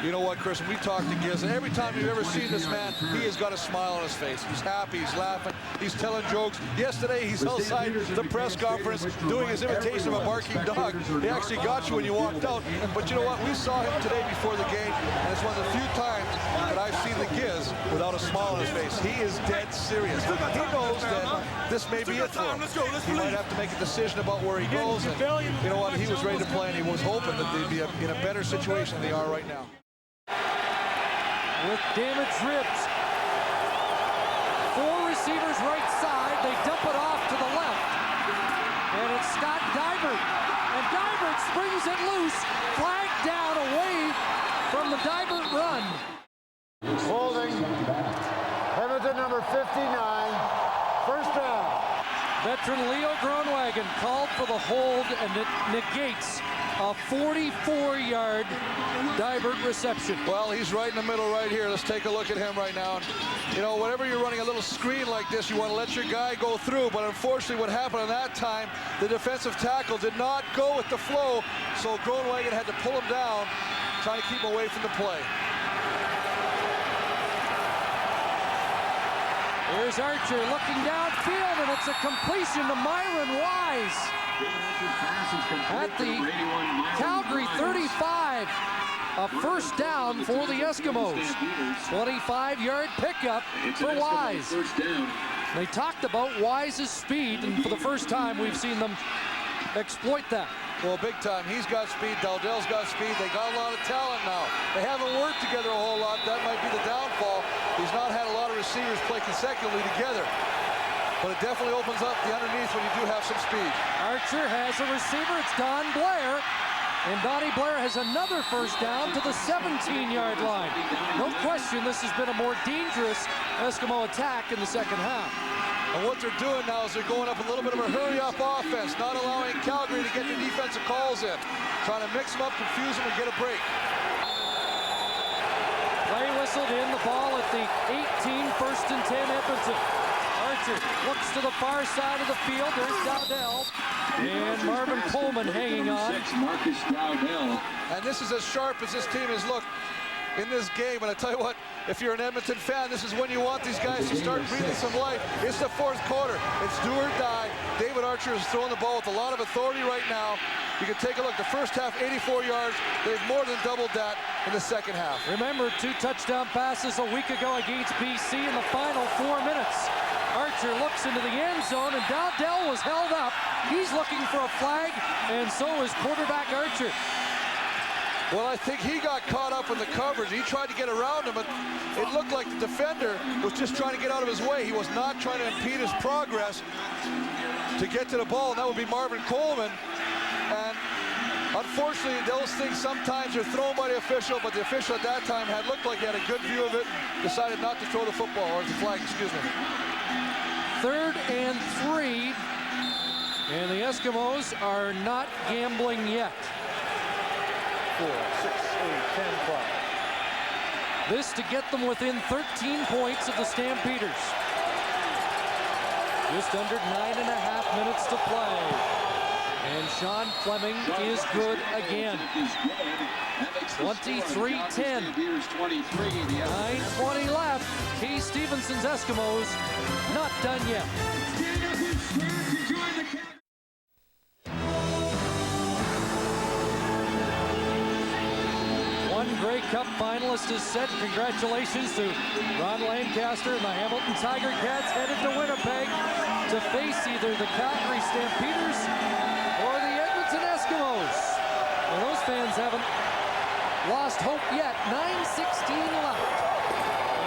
You know what, Chris, when we talk to Giz, and every time you've ever seen this man, he has got a smile on his face. He's happy, he's laughing, he's telling jokes. Yesterday, he's outside the press conference doing his imitation of a barking dog. He actually got you when you walked out. But you know what, we saw him today before the game, and it's one of the few times that I've seen the Giz without a smile on his face. He is dead serious. He knows that this may be it for him. He might have to make a decision about where he goes, and you know what, he was ready to play, and he was hoping that they'd be in a better situation than they are right now. With damaged ribs. 4 receivers right side. They dump it off to the left. And it's Scott Dybert. And Dybert springs it loose. Flag down away from the Dybert run. Holding. Edmonton number 59. First down. Veteran Leo Groenwagen called for the hold, and it negates a 44-yard Dybert reception. Well, he's right in the middle right here. Let's take a look at him right now. And, you know, whenever you're running a little screen like this, you want to let your guy go through. But unfortunately, what happened at that time, the defensive tackle did not go with the flow, so Groenwagen had to pull him down, trying to keep him away from the play. Here's Archer looking downfield, and it's a completion to Myron Wise at the Calgary 35. A first down for the Eskimos. 25-yard pickup for Wise. They talked about Wise's speed, and for the first time we've seen them exploit that. Well, big time. He's got speed. Dowdell's got speed. They got a lot of talent now. They haven't worked together a whole lot. That might be the downfall. He's not had a lot of receivers play consecutively together. But it definitely opens up the underneath when you do have some speed. Archer has a receiver. It's Don Blair. And Donnie Blair has another first down to the 17-yard line. No question, this has been a more dangerous Eskimo attack in the second half. And what they're doing now is they're going up a little bit of a hurry-up offense, not allowing Calgary to get the defensive calls in. Trying to mix them up, confuse them, and get a break. Play whistled in, the ball at the 18, first and 10, Edmonton. Archer looks to the far side of the field. There's Dowdell. And Marvin Coleman hanging on. And this is as sharp as this team has looked in this game. And I tell you what, if you're an Edmonton fan, this is when you want these guys to start breathing some life. It's the fourth quarter. It's do or die. David Archer is throwing the ball with a lot of authority right now. You can take a look. The first half, 84 yards. They've more than doubled that in the second half. Remember, 2 touchdown passes a week ago against BC in the final 4 minutes. Archer looks into the end zone, and Dowdell was held up. He's looking for a flag, and so is quarterback Archer. Well, I think he got caught up in the coverage. He tried to get around him, but it looked like the defender was just trying to get out of his way. He was not trying to impede his progress to get to the ball, and that would be Marvin Coleman. And unfortunately, those things sometimes are thrown by the official, but the official at that time had looked like he had a good view of it, decided not to throw the football, or the flag, excuse me. 3rd and 3, and the Eskimos are not gambling yet. 4, 6, 8, 10, 12. This to get them within 13 points of the Stampeders. Just under 9.5 minutes to play. And Sean Fleming is good again. 23-10. 9:20 left. Kay Stevenson's Eskimos not done yet. One Grey Cup finalist is set. Congratulations to Ron Lancaster and the Hamilton Tiger Cats, headed to Winnipeg to face either the Calgary Stampeders or the Edmonton Eskimos. Well, those fans haven't lost hope yet. 9:16 left.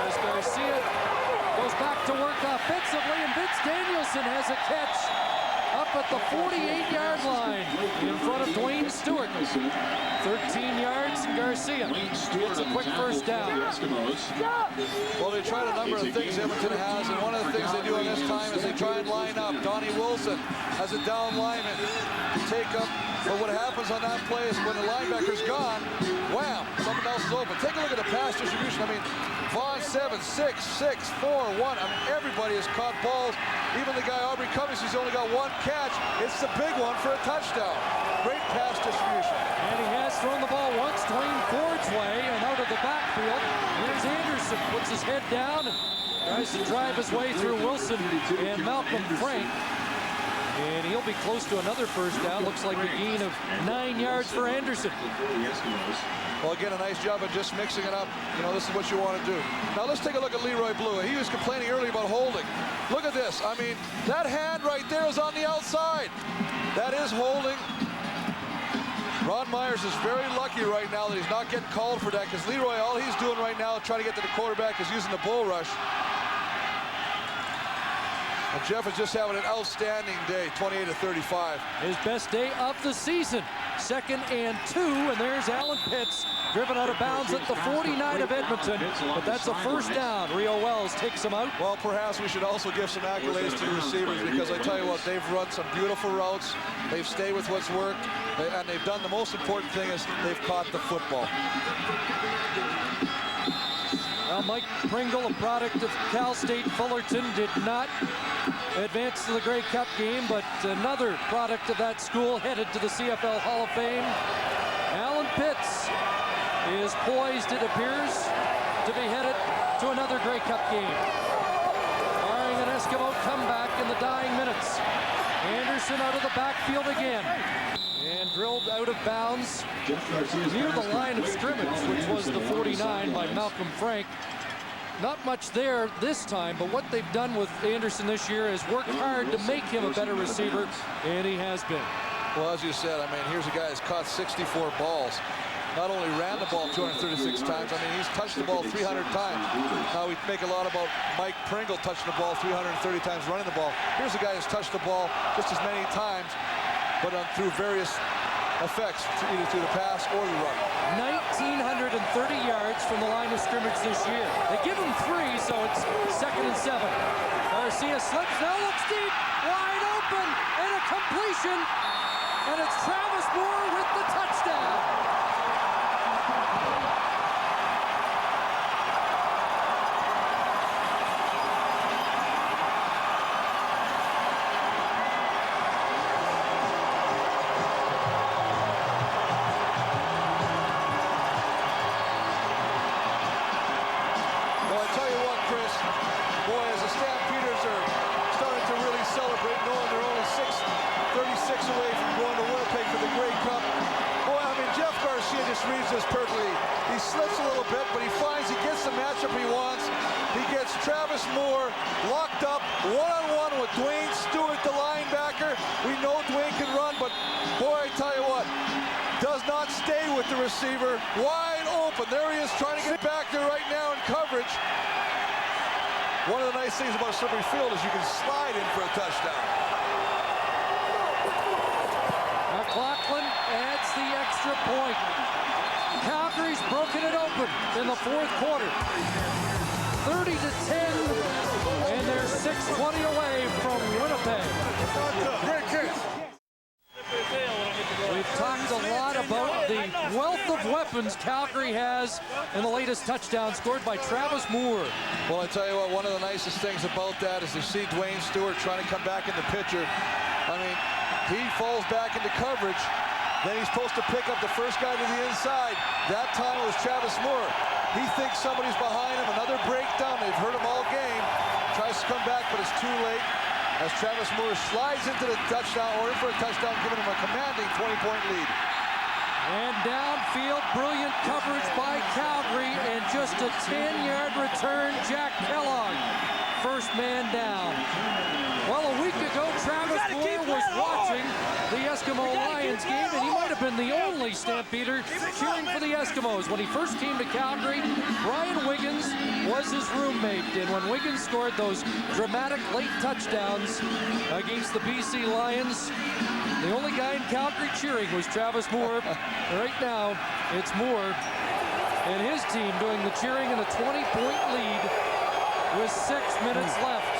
As Garcia goes back to work offensively, and Vince Danielson has a catch up at the 48-yard line in front of Dwayne Stewart. 13 yards, and Garcia gets a quick first down. Well, they tried a number of things Edmonton has, and one of the things they do in this time is they try and line up. Donnie Wilson has a down lineman take up, but what happens on that play is when the linebacker's gone, wham, someone else is open. Take a look at the pass distribution. I mean, Vaughn 7, 6, 6, 4, 1. I mean, everybody has caught balls. Even the guy Aubrey Cummings, he's only got one catch. It's the big one for a touchdown. Great pass distribution. And he has thrown the ball once Dwayne Ford's way and out of the backfield. Here's Anderson, puts his head down and tries to drive his way through Wilson and Malcolm Frank. And he'll be close to another first down. Looks like a gain of 9 yards for Anderson. Well, again, a nice job of just mixing it up. You know, this is what you want to do. Now, let's take a look at Leroy Blue. He was complaining earlier about holding. Look at this. I mean, that hand right there is on the outside. That is holding. Ron Myers is very lucky right now that he's not getting called for that, because Leroy, all he's doing right now trying to get to the quarterback is using the bull rush. And Jeff is just having an outstanding day, 28-35. His best day of the season. 2nd and 2, and there's Alan Pitts, driven out of bounds at the 49 of Edmonton, but that's a first down. Rio Wells takes him out. Well, perhaps we should also give some accolades to the receivers, because I tell you what, they've run some beautiful routes. They've stayed with what's worked, and they've done the most important thing is they've caught the football. Well, Mike Pringle, a product of Cal State Fullerton, did not advance to the Grey Cup game, but another product of that school headed to the CFL Hall of Fame. Alan Pitts is poised, it appears, to be headed to another Grey Cup game. Barring an Eskimo comeback in the dying minutes. Anderson out of the backfield again. And drilled out of bounds near the line of scrimmage, which was the 49 by Malcolm Frank. Not much there this time, but what they've done with Anderson this year is worked hard to make him a better receiver, and he has been. Well, as you said, I mean, here's a guy who's caught 64 balls. Not only ran the ball 236 times, I mean, he's touched the ball 300 times. Now, we make a lot about Mike Pringle touching the ball 330 times running the ball. Here's a guy who's touched the ball just as many times, but through various effects, either through the pass or the run. 1,930 yards from the line of scrimmage this year. They give him 3, so it's 2nd and 7. Garcia slips, now looks deep, wide open, and a completion. And it's Travis Moore with the touchdown. Reads this perfectly. He slips a little bit, but he finds he gets the matchup he wants. He gets Travis Moore locked up one-on-one with Dwayne Stewart, the linebacker. We know Dwayne can run, but boy, I tell you what, does does not stay with the receiver. Wide open. There he is trying to get back there right now in coverage. One of the nice things about a slippery field is you can slide in for a touchdown. McLaughlin adds the extra point. Calgary's broken it open in the fourth quarter. 30-10, and they're 6:20 away from Winnipeg. Great kick. We've talked a lot about the wealth of weapons Calgary has in the latest touchdown scored by Travis Moore. Well, I tell you what, one of the nicest things about that is to see Dwayne Stewart trying to come back in the picture. I mean, he falls back into coverage. Then he's supposed to pick up the first guy to the inside. That time it was Travis Moore. He thinks somebody's behind him. Another breakdown. They've hurt him all game. Tries to come back, but it's too late. As Travis Moore slides into the touchdown, or in for a touchdown, giving him a commanding 20-point lead. And downfield, brilliant coverage by Calgary, and just a 10-yard return, Jack Kellogg. First man down. Well, a week ago, Travis Moore was watching the Eskimo Lions game, and he might have been the only Stampeder cheering for the Eskimos. When he first came to Calgary, Brian Wiggins was his roommate, and when Wiggins scored those dramatic late touchdowns against the BC Lions, the only guy in Calgary cheering was Travis Moore. Right now, it's Moore and his team doing the cheering in a 20-point lead with 6 minutes left.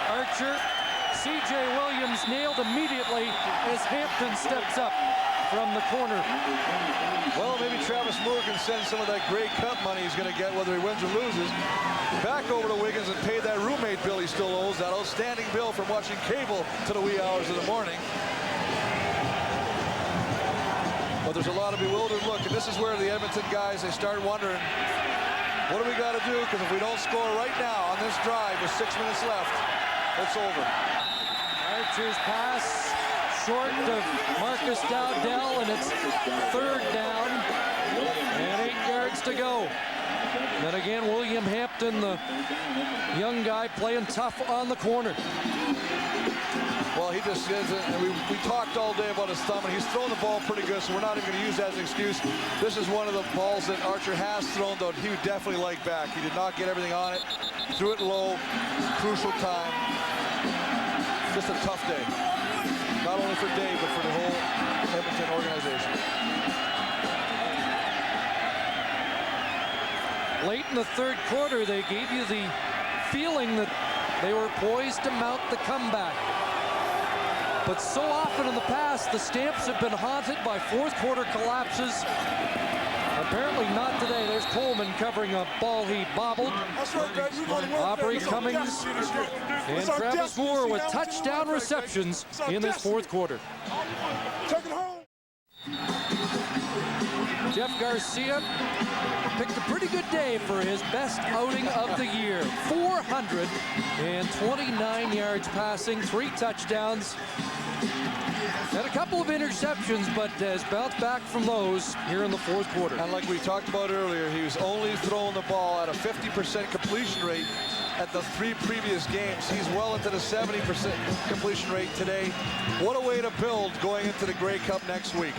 Archer, C.J. Williams nailed immediately as Hampton steps up from the corner. Well, maybe Travis Moore can send some of that Grey Cup money he's going to get, whether he wins or loses, back over to Wiggins and pay that roommate bill he still owes, that outstanding bill from watching cable to the wee hours of the morning. But there's a lot of bewildered look, and this is where the Edmonton guys, they start wondering, what do we got to do? Because if we don't score right now on this drive with 6 minutes left, it's over. Archer's pass short of Marcus Dowdell, and it's third down and 8 yards to go. Then again, William Hampton, the young guy, playing tough on the corner. Well, he just isn't, and we talked all day about his thumb, and he's thrown the ball pretty good, so we're not even going to use that as an excuse. This is one of the balls that Archer has thrown, though he would definitely like back. He did not get everything on it, threw it low, crucial time. Just a tough day, not only for Dave, but for the whole Edmonton organization. Late in the third quarter, they gave you the feeling that they were poised to mount the comeback. But so often in the past, the Stamps have been haunted by fourth quarter collapses. Apparently not today. There's Coleman covering a ball he bobbled. Aubrey Cummings and Travis Moore with touchdown receptions in this fourth quarter. Jeff Garcia picked a pretty good day for his best outing of the year. 429 yards passing, 3 touchdowns, and a couple of interceptions, but has bounced back from those here in the fourth quarter. And like we talked about earlier, he was only throwing the ball at a 50% completion rate at the 3 previous games. He's well into the 70% completion rate today. What a way to build going into the Grey Cup next week.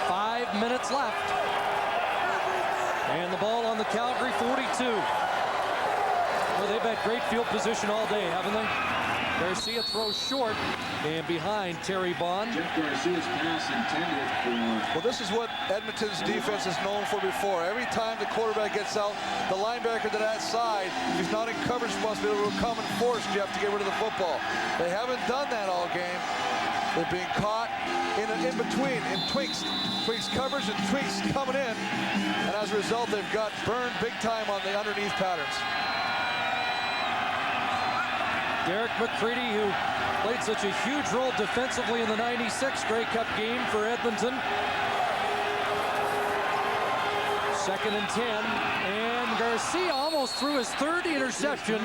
5 minutes left. And the ball on the Calgary 42. Well, they've had great field position all day, haven't they? Garcia throws short and behind Terry Bond. Jeff Garcia's pass intended for... Well, this is what Edmonton's defense is known for before. Every time the quarterback gets out, the linebacker to that side, he's not in coverage responsibility, will come and force Jeff to get rid of the football. They haven't done that all game. They're being caught in between, in tweaks coverage and tweaks coming in. And as a result, they've got burned big time on the underneath patterns. Derek McCready, who played such a huge role defensively in the '96 Grey Cup game for Edmonton. 2nd and 10, and Garcia almost threw his 3rd interception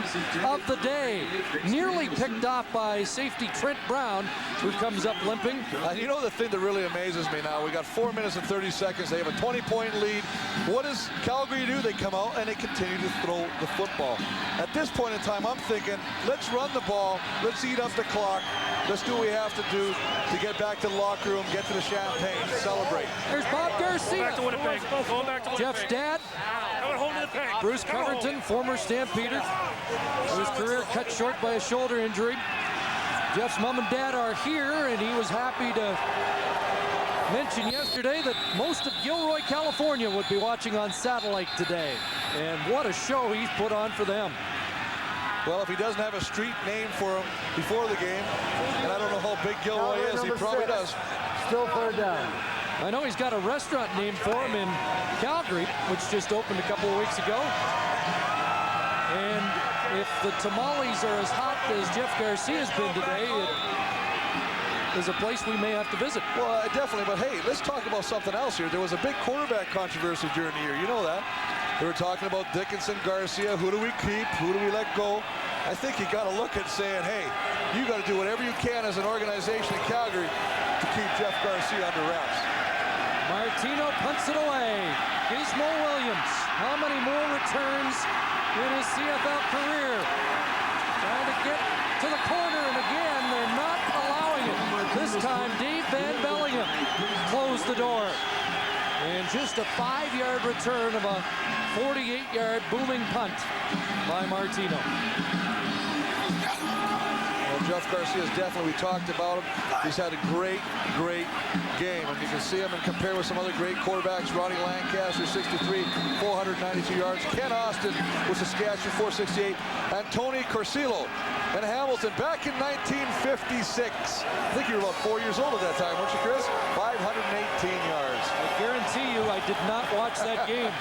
of the day. Nearly picked off by safety Trent Brown, who comes up limping. You know the thing that really amazes me now, we got 4 minutes and 30 seconds. They have a 20-point lead. What does Calgary do? They come out and they continue to throw the football. At this point in time, I'm thinking, let's run the ball, let's eat up the clock, let's do what we have to do to get back to the locker room, get to the champagne, celebrate. There's Bob Garcia. Back to Winnipeg. Going back to Winnipeg. Jeff's dad, Coming home to the peg. Bruce Covington, former Stampeder, whose career cut short by a shoulder injury. Jeff's mom and dad are here, and he was happy to mention yesterday that most of Gilroy, California would be watching on satellite today. And what a show he's put on for them. Well, if he doesn't have a street name for him before the game, and I don't know how big Gilroy Calgary is, he number probably 6. does. Still third down. I know he's got a restaurant named for him in Calgary, which just opened a couple of weeks ago. And if the tamales are as hot as Jeff Garcia's been today, it is a place we may have to visit. Well, definitely, but hey, let's talk about something else here. There was a big quarterback controversy during the year. You know that. They were talking about Dickinson, Garcia. Who do we keep? Who do we let go? I think you got to look at saying, hey, you got to do whatever you can as an organization in Calgary to keep Jeff Garcia under wraps. Martino punts it away. Gizmo Williams, how many more returns in his CFL career? Trying to get to the corner, and again, they're not allowing it. This time, Dave Van Bellingham closed the door. And just a 5-yard return of a 48-yard booming punt by Martino. Well, Jeff Garcia is definitely, we talked about him. He's had a great, great game. And you can see him and compare with some other great quarterbacks. Ronnie Lancaster, 63, 492 yards. Ken Austin with Saskatchewan, 468. And Tony Corsillo in Hamilton back in 1956. I think you were about 4 years old at that time, weren't you, Chris? 518 yards. I guarantee you I did not watch that game.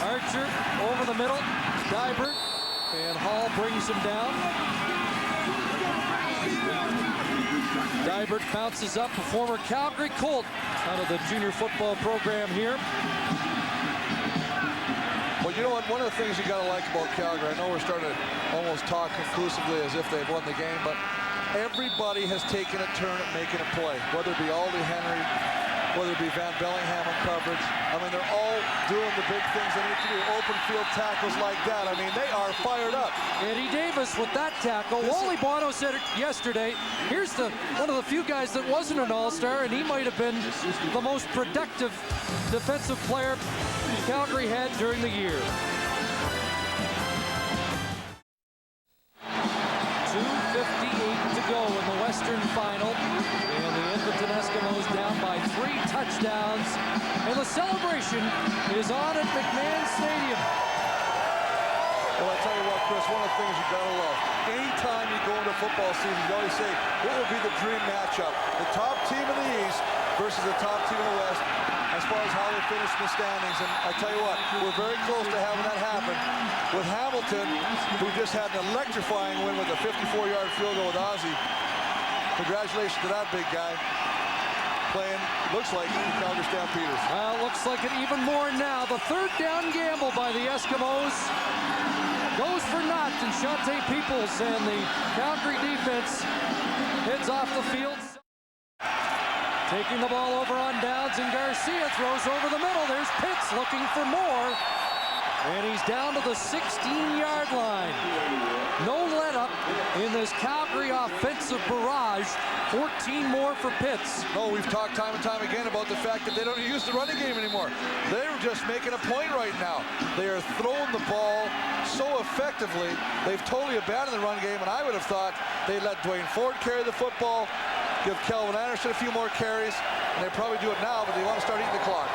Archer over the middle, Dybert, and Hall brings him down. Dybert bounces up, a former Calgary Colt out of the junior football program here. Well, you know what? One of the things you got to like about Calgary, I know we're starting to almost talk conclusively as if they've won the game, but everybody has taken a turn at making a play, whether it be Aldi Henry, whether it be Van Bellingham on coverage. I mean, they're all doing the big things they need to do. Open field tackles like that. I mean, they are fired up. Eddie Davis with that tackle. Wally Bono said it yesterday. Here's one of the few guys that wasn't an all-star, and he might have been the most productive defensive player Calgary had during the year. 2:58 to go in the Western Final. And the Edmonton Eskimos down by 3 touchdowns. And the celebration is on at McMahon Stadium. Well, I tell you what, Chris, one of the things you gotta love. Anytime you go into football season, you always say, what will be the dream matchup? The top team in the East versus the top team in the West, as far as how they finish in the standings. And I tell you what, we're very close to having that happen with Hamilton, who just had an electrifying win with a 54-yard field goal with Ozzie. Congratulations to that big guy. Playing, looks like, the Calgary Stampeders. Well, looks like it even more now. The third down gamble by the Eskimos goes for naught, and Shante Peoples and the Calgary defense heads off the field. Taking the ball over on downs, and Garcia throws over the middle. There's Pitts looking for more. And he's down to the 16-yard line. No let-up in this Calgary offensive barrage. 14 more for Pitts. No, we've talked time and time again about the fact that they don't use the running game anymore. They're just making a point right now. They are throwing the ball so effectively. They've totally abandoned the run game, and I would have thought they'd let Dwayne Ford carry the football, give Kelvin Anderson a few more carries, and they probably do it now, but they want to start eating the clock.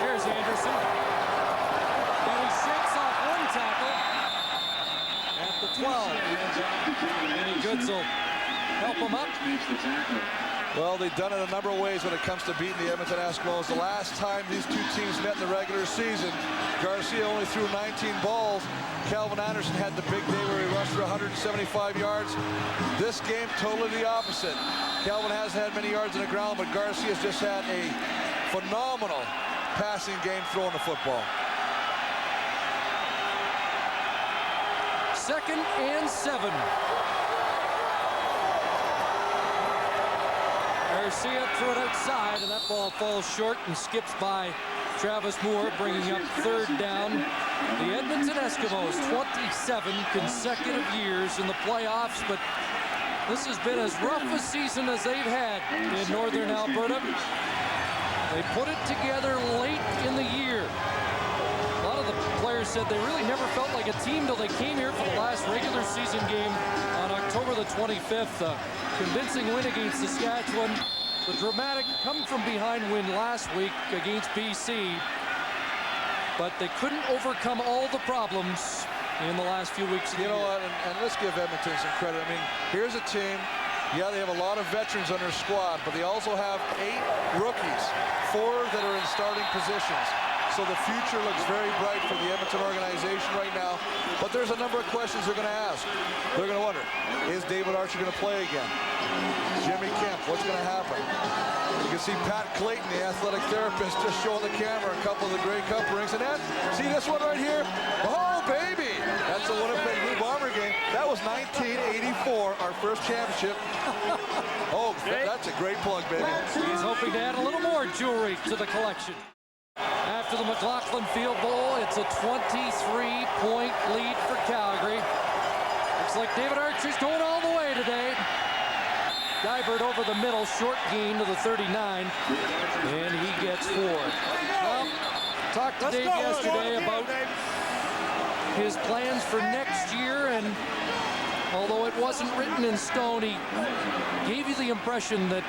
Here's Anderson. And he shakes off one tackle at the 12. Goods will help him up. Well, they've done it a number of ways when it comes to beating the Edmonton Eskimos. The last time these two teams met in the regular season, Garcia only threw 19 balls. Calvin Anderson had the big day where he rushed for 175 yards. This game, totally the opposite. Calvin hasn't had many yards on the ground, but Garcia's just had a phenomenal passing game throwing the football. 2nd and 7. Garcia threw it outside, and that ball falls short and skips by Travis Moore, bringing up 3rd down. The Edmonton Eskimos, 27 consecutive years in the playoffs, but this has been as rough a season as they've had in Northern Alberta. They put it together late in the year. A lot of the players said they really never felt like a team till they came here for the last regular season game on October the 25th. A convincing win against Saskatchewan. The dramatic come-from-behind win last week against BC. But they couldn't overcome all the problems in the last few weeks of the year. You know what, and let's give Edmonton some credit. I mean, here's a team, yeah, they have a lot of veterans on their squad, but they also have 8 rookies, 4 that are in starting positions. So the future looks very bright for the Edmonton organization right now. But there's a number of questions they're going to ask. They're going to wonder, is David Archer going to play again? Jimmy Kemp, what's going to happen? You can see Pat Clayton, the athletic therapist, just showing the camera a couple of the Grey Cup rings. And that, see this one right here? Oh, baby! That's the Winnipeg Blue Bomber game. That was 1984, our first championship. Oh, that's a great plug, baby. He's hoping to add a little more jewelry to the collection. After the McLaughlin field goal, it's a 23-point lead for Calgary. Looks like David Archer's going all the way today. Dybert over the middle, short gain to the 39, and he gets 4. Well, talked to Dave yesterday about his plans for next year, and although it wasn't written in stone, he gave you the impression that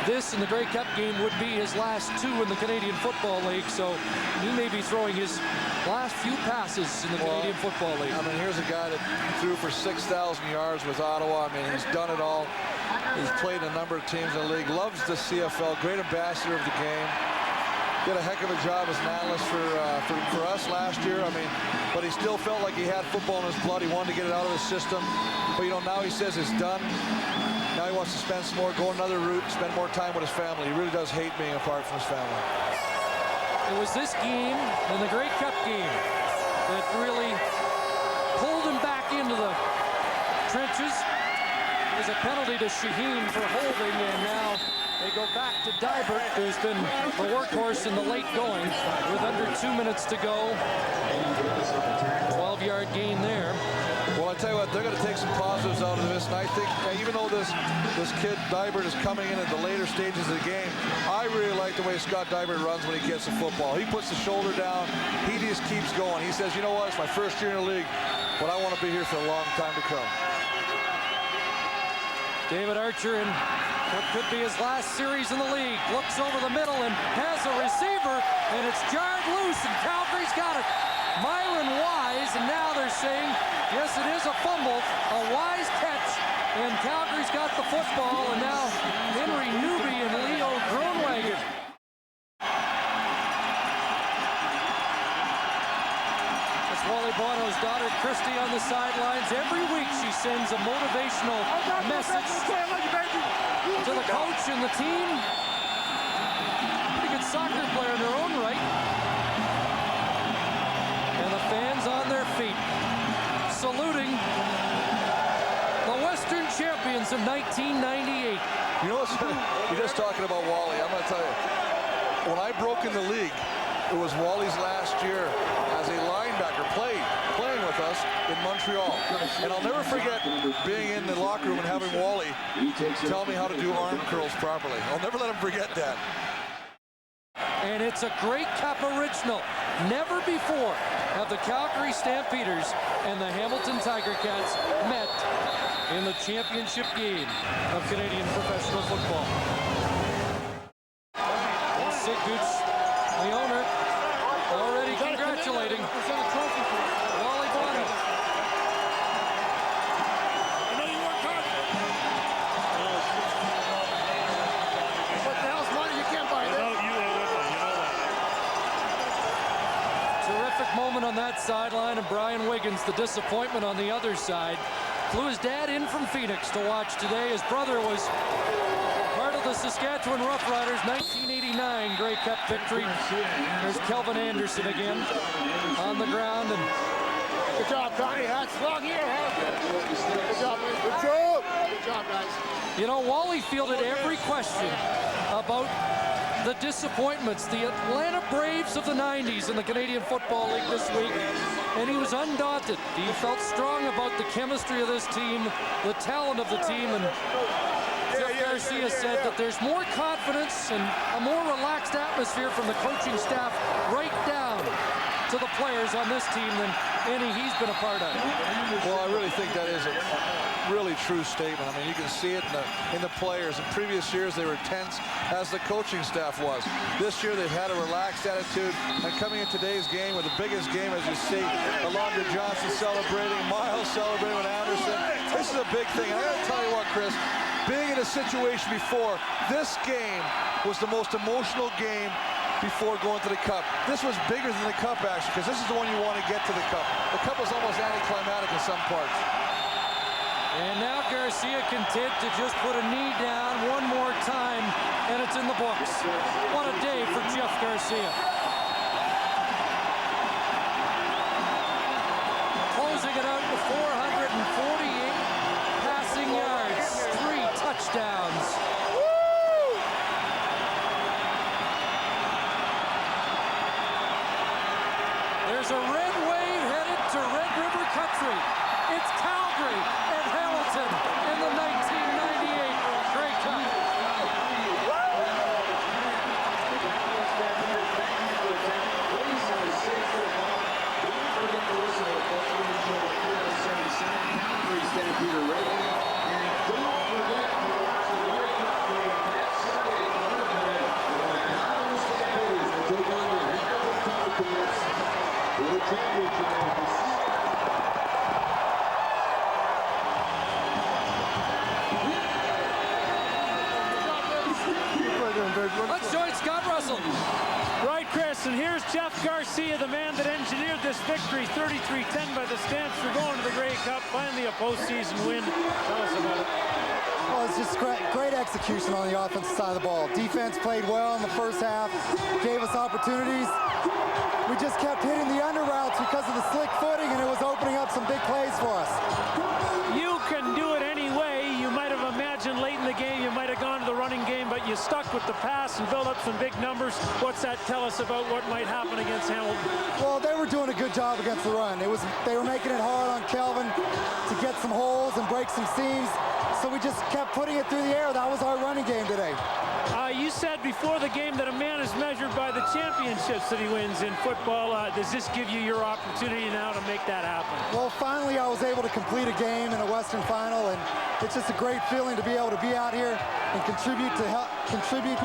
this and the Grey Cup game would be his last 2 in the Canadian Football League, so he may be throwing his last few passes in the Canadian Football League. I mean, here's a guy that threw for 6,000 yards with Ottawa. I mean, he's done it all. He's played a number of teams in the league, loves the CFL, great ambassador of the game. Did a heck of a job as an analyst for us last year. I mean, but he still felt like he had football in his blood. He wanted to get it out of his system. But, you know, now he says it's done. Now he wants to spend some more, go another route, spend more time with his family. He really does hate being apart from his family. It was this game and the Grey Cup game that really pulled him back into the trenches. It was a penalty to Shaheen for holding, and now they go back to Dybert, who's been the workhorse in the late going with under 2 minutes to go. 12-yard gain there. Well, I tell you what, they're going to take some positives out of this, and I think even though this kid Dybert is coming in at the later stages of the game, I really like the way Scott Dybert runs when he gets the football. He puts the shoulder down, he just keeps going. He says, you know what, it's my first year in the league, but I want to be here for a long time to come. David Archer in what could be his last series in the league looks over the middle and has a receiver, and it's jarred loose, and Calgary's got it. Myron Wise, and now they're saying, yes, it is a fumble, a Wise catch, and Calgary's got the football, and now Henry Newby and Leo Groenwagen. That's Wally Bono's daughter, Christy, on the sidelines. Every week she sends a motivational message to the coach and the team. Pretty good soccer player in her own right. And the fans on their feet, saluting the Western champions of 1998. You know what's funny? You're just talking about Wally. I'm going to tell you, when I broke in the league, it was Wally's last year as a linebacker playing with us in Montreal. And I'll never forget being in the locker room and having Wally tell me how to do arm curls properly. I'll never let him forget that. And it's a Grey Cup original. Never before have the Calgary Stampeders and the Hamilton Tiger Cats met in the championship game of Canadian professional football. Sigurds, the owner, already congratulating Wally Bono. I know you worked hard. What the hell's money? You can't buy that. Terrific moment on that sideline, and Brian Wiggins, the disappointment on the other side, flew his dad in from Phoenix to watch today. His brother was part of the Saskatchewan Roughriders 1989 Grey Cup victory. There's Kelvin Anderson again on the ground. And good job, Connie. That's long here, huh? Good job, man. Good job. Good job, guys. You know, Wally fielded every question about the disappointments, the Atlanta Braves of the 90s in the Canadian Football League this week, and he was undaunted. He felt strong about the chemistry of this team, the talent of the team, and Jeff Garcia said that there's more confidence and a more relaxed atmosphere from the coaching staff right down to the players on this team than any he's been a part of. Well, I really think that is a really true statement. I mean, you can see it in the players. In previous years, they were tense, as the coaching staff was. This year, they've had a relaxed attitude, and coming in today's game with the biggest game, as you see, Alondra Johnson celebrating, Miles celebrating with Anderson. This is a big thing. I got to tell you what, Chris, being in a situation before, this game was the most emotional game before going to the Cup. This was bigger than the Cup, actually, because this is the one you want to get to the Cup. The Cup was almost anticlimactic in some parts. And now Garcia content to just put a knee down one more time, and it's in the books. What a day for Jeff Garcia. Closing it out with 448 passing yards, 3 touchdowns. There's a red wave headed to Red River Country. It's Calgary and Hamilton in the 1998 Grey Cup. Stampeder rating. And don't forget to watch the Grey Cup game next Sunday in Edmonton. The Stampeders will take on the Hamilton Falcons for the championship. Let's join Scott Russell. Right, Chris, and here's Jeff Garcia, the man that engineered this victory, 33-10 by the Stamps for going to the Grey Cup, finally a postseason win. Tell us about it. Well, it's just great execution on the offensive side of the ball. Defense played well in the first half, gave us opportunities. We just kept hitting the under routes because of the slick footing, and it was opening up some big plays for us. You can do it any way. You might have imagined late in the game you might have gone to the running game, but you stuck with the pass and built up some big numbers. What's that tell us about what might happen against Hamilton? Well, they were doing a good job against the run. They were making it hard on Kelvin to get some holes and break some seams, so we just kept putting it through the air. That was our running game today. You said before the game that a man is measured by the championships that he wins in football. Does this give you your opportunity now to make that happen? Well, finally I was able to complete a game in a Western final, and it's just a great feeling to be able to be out here and contribute to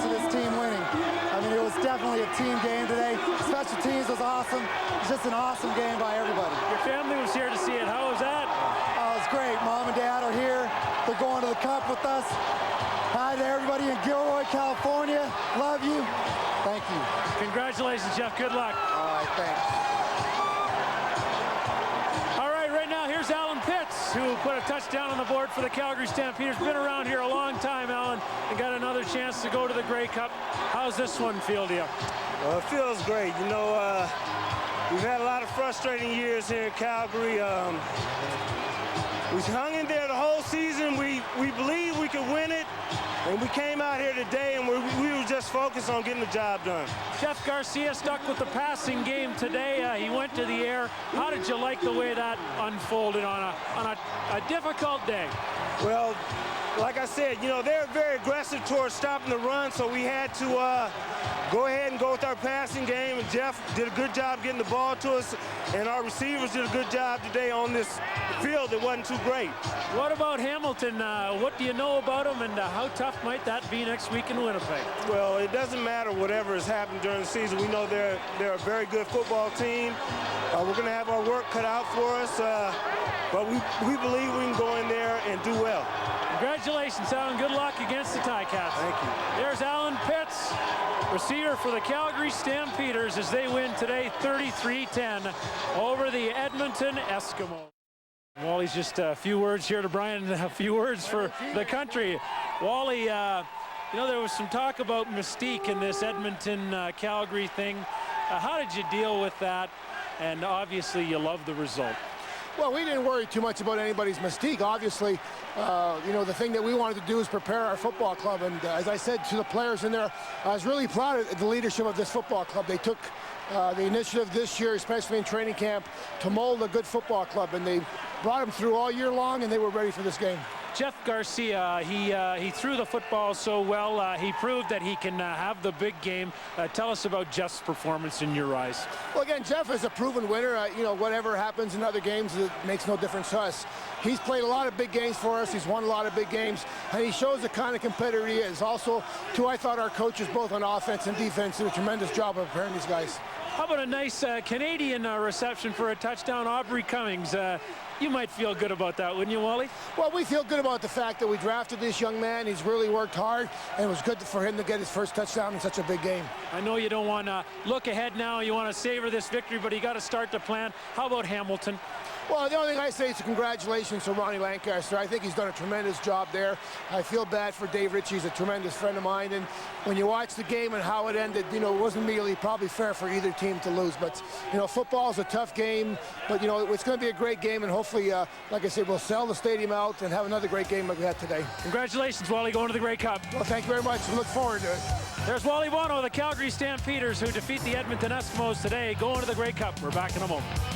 this team winning. I mean, it was definitely a team game today. Special teams was awesome. It's just an awesome game by everybody. Your family was here to see it. How was that? Oh, it's great. Mom and Dad are here. They're going to the Cup with us. Hi to everybody in Gilroy, California. Love you. Thank you. Congratulations, Jeff. Good luck. All right, thanks. All right now here's Alan Pitts, who put a touchdown on the board for the Calgary Stampeders. Been around here a long time, Alan, and got another chance to go to the Grey Cup. How's this one feel to you? Well, it feels great. You know, we've had a lot of frustrating years here in Calgary. We hung in there the whole season. We believed we could win it, and we came out here today, and we were just focused on getting the job done. Jeff Garcia stuck with the passing game today. He went to the air. How did you like the way that unfolded on a difficult day? Well, like I said, you know, they're very aggressive towards stopping the run, so we had to go ahead and go with our passing game, and Jeff did a good job getting the ball to us, and our receivers did a good job today on this field that wasn't too great. What about Hamilton? What do you know about them, and how tough might that be next week in Winnipeg? Well, it doesn't matter whatever has happened during the season. We know they're a very good football team. We're going to have our work cut out for us, but we believe we can go in there and do well. Congratulations, Alan. Good luck against the Ticats. Thank you. There's Alan Pitts, receiver for the Calgary Stampeders, as they win today 33-10 over the Edmonton Eskimos. Wally's just a few words here to Brian, a few words for the country. Wally, you know, there was some talk about mystique in this Edmonton-Calgary thing. How did you deal with that? And obviously you love the result. Well, we didn't worry too much about anybody's mystique. Obviously, you know, the thing that we wanted to do is prepare our football club. And as I said to the players in there, I was really proud of the leadership of this football club. They took the initiative this year, especially in training camp, to mold a good football club. And they brought them through all year long, and they were ready for this game. Jeff Garcia, he threw the football so well. He proved that he can have the big game. Tell us about Jeff's performance in your eyes. Well, again, Jeff is a proven winner. You know, whatever happens in other games, it makes no difference to us. He's played a lot of big games for us. He's won a lot of big games, and he shows the kind of competitor he is. Also, too, I thought our coaches, both on offense and defense, did a tremendous job of preparing these guys. How about a nice Canadian reception for a touchdown, Aubrey Cummings? You might feel good about that, wouldn't you, Wally? Well, we feel good about the fact that we drafted this young man. He's really worked hard, and it was good for him to get his first touchdown in such a big game. I know you don't want to look ahead now. You want to savor this victory, but you got to start to plan. How about Hamilton? Well, the only thing I say is congratulations to Ronnie Lancaster. I think he's done a tremendous job there. I feel bad for Dave Ritchie. He's a tremendous friend of mine. And when you watch the game and how it ended, you know, it wasn't really probably fair for either team to lose. But, you know, football is a tough game. But, you know, it's going to be a great game. And hopefully, like I said, we'll sell the stadium out and have another great game like we had today. Congratulations, Wally, going to the Grey Cup. Well, thank you very much. Look forward to it. There's Wally Bono, the Calgary Stampeders, who defeat the Edmonton Eskimos today, going to the Grey Cup. We're back in a moment.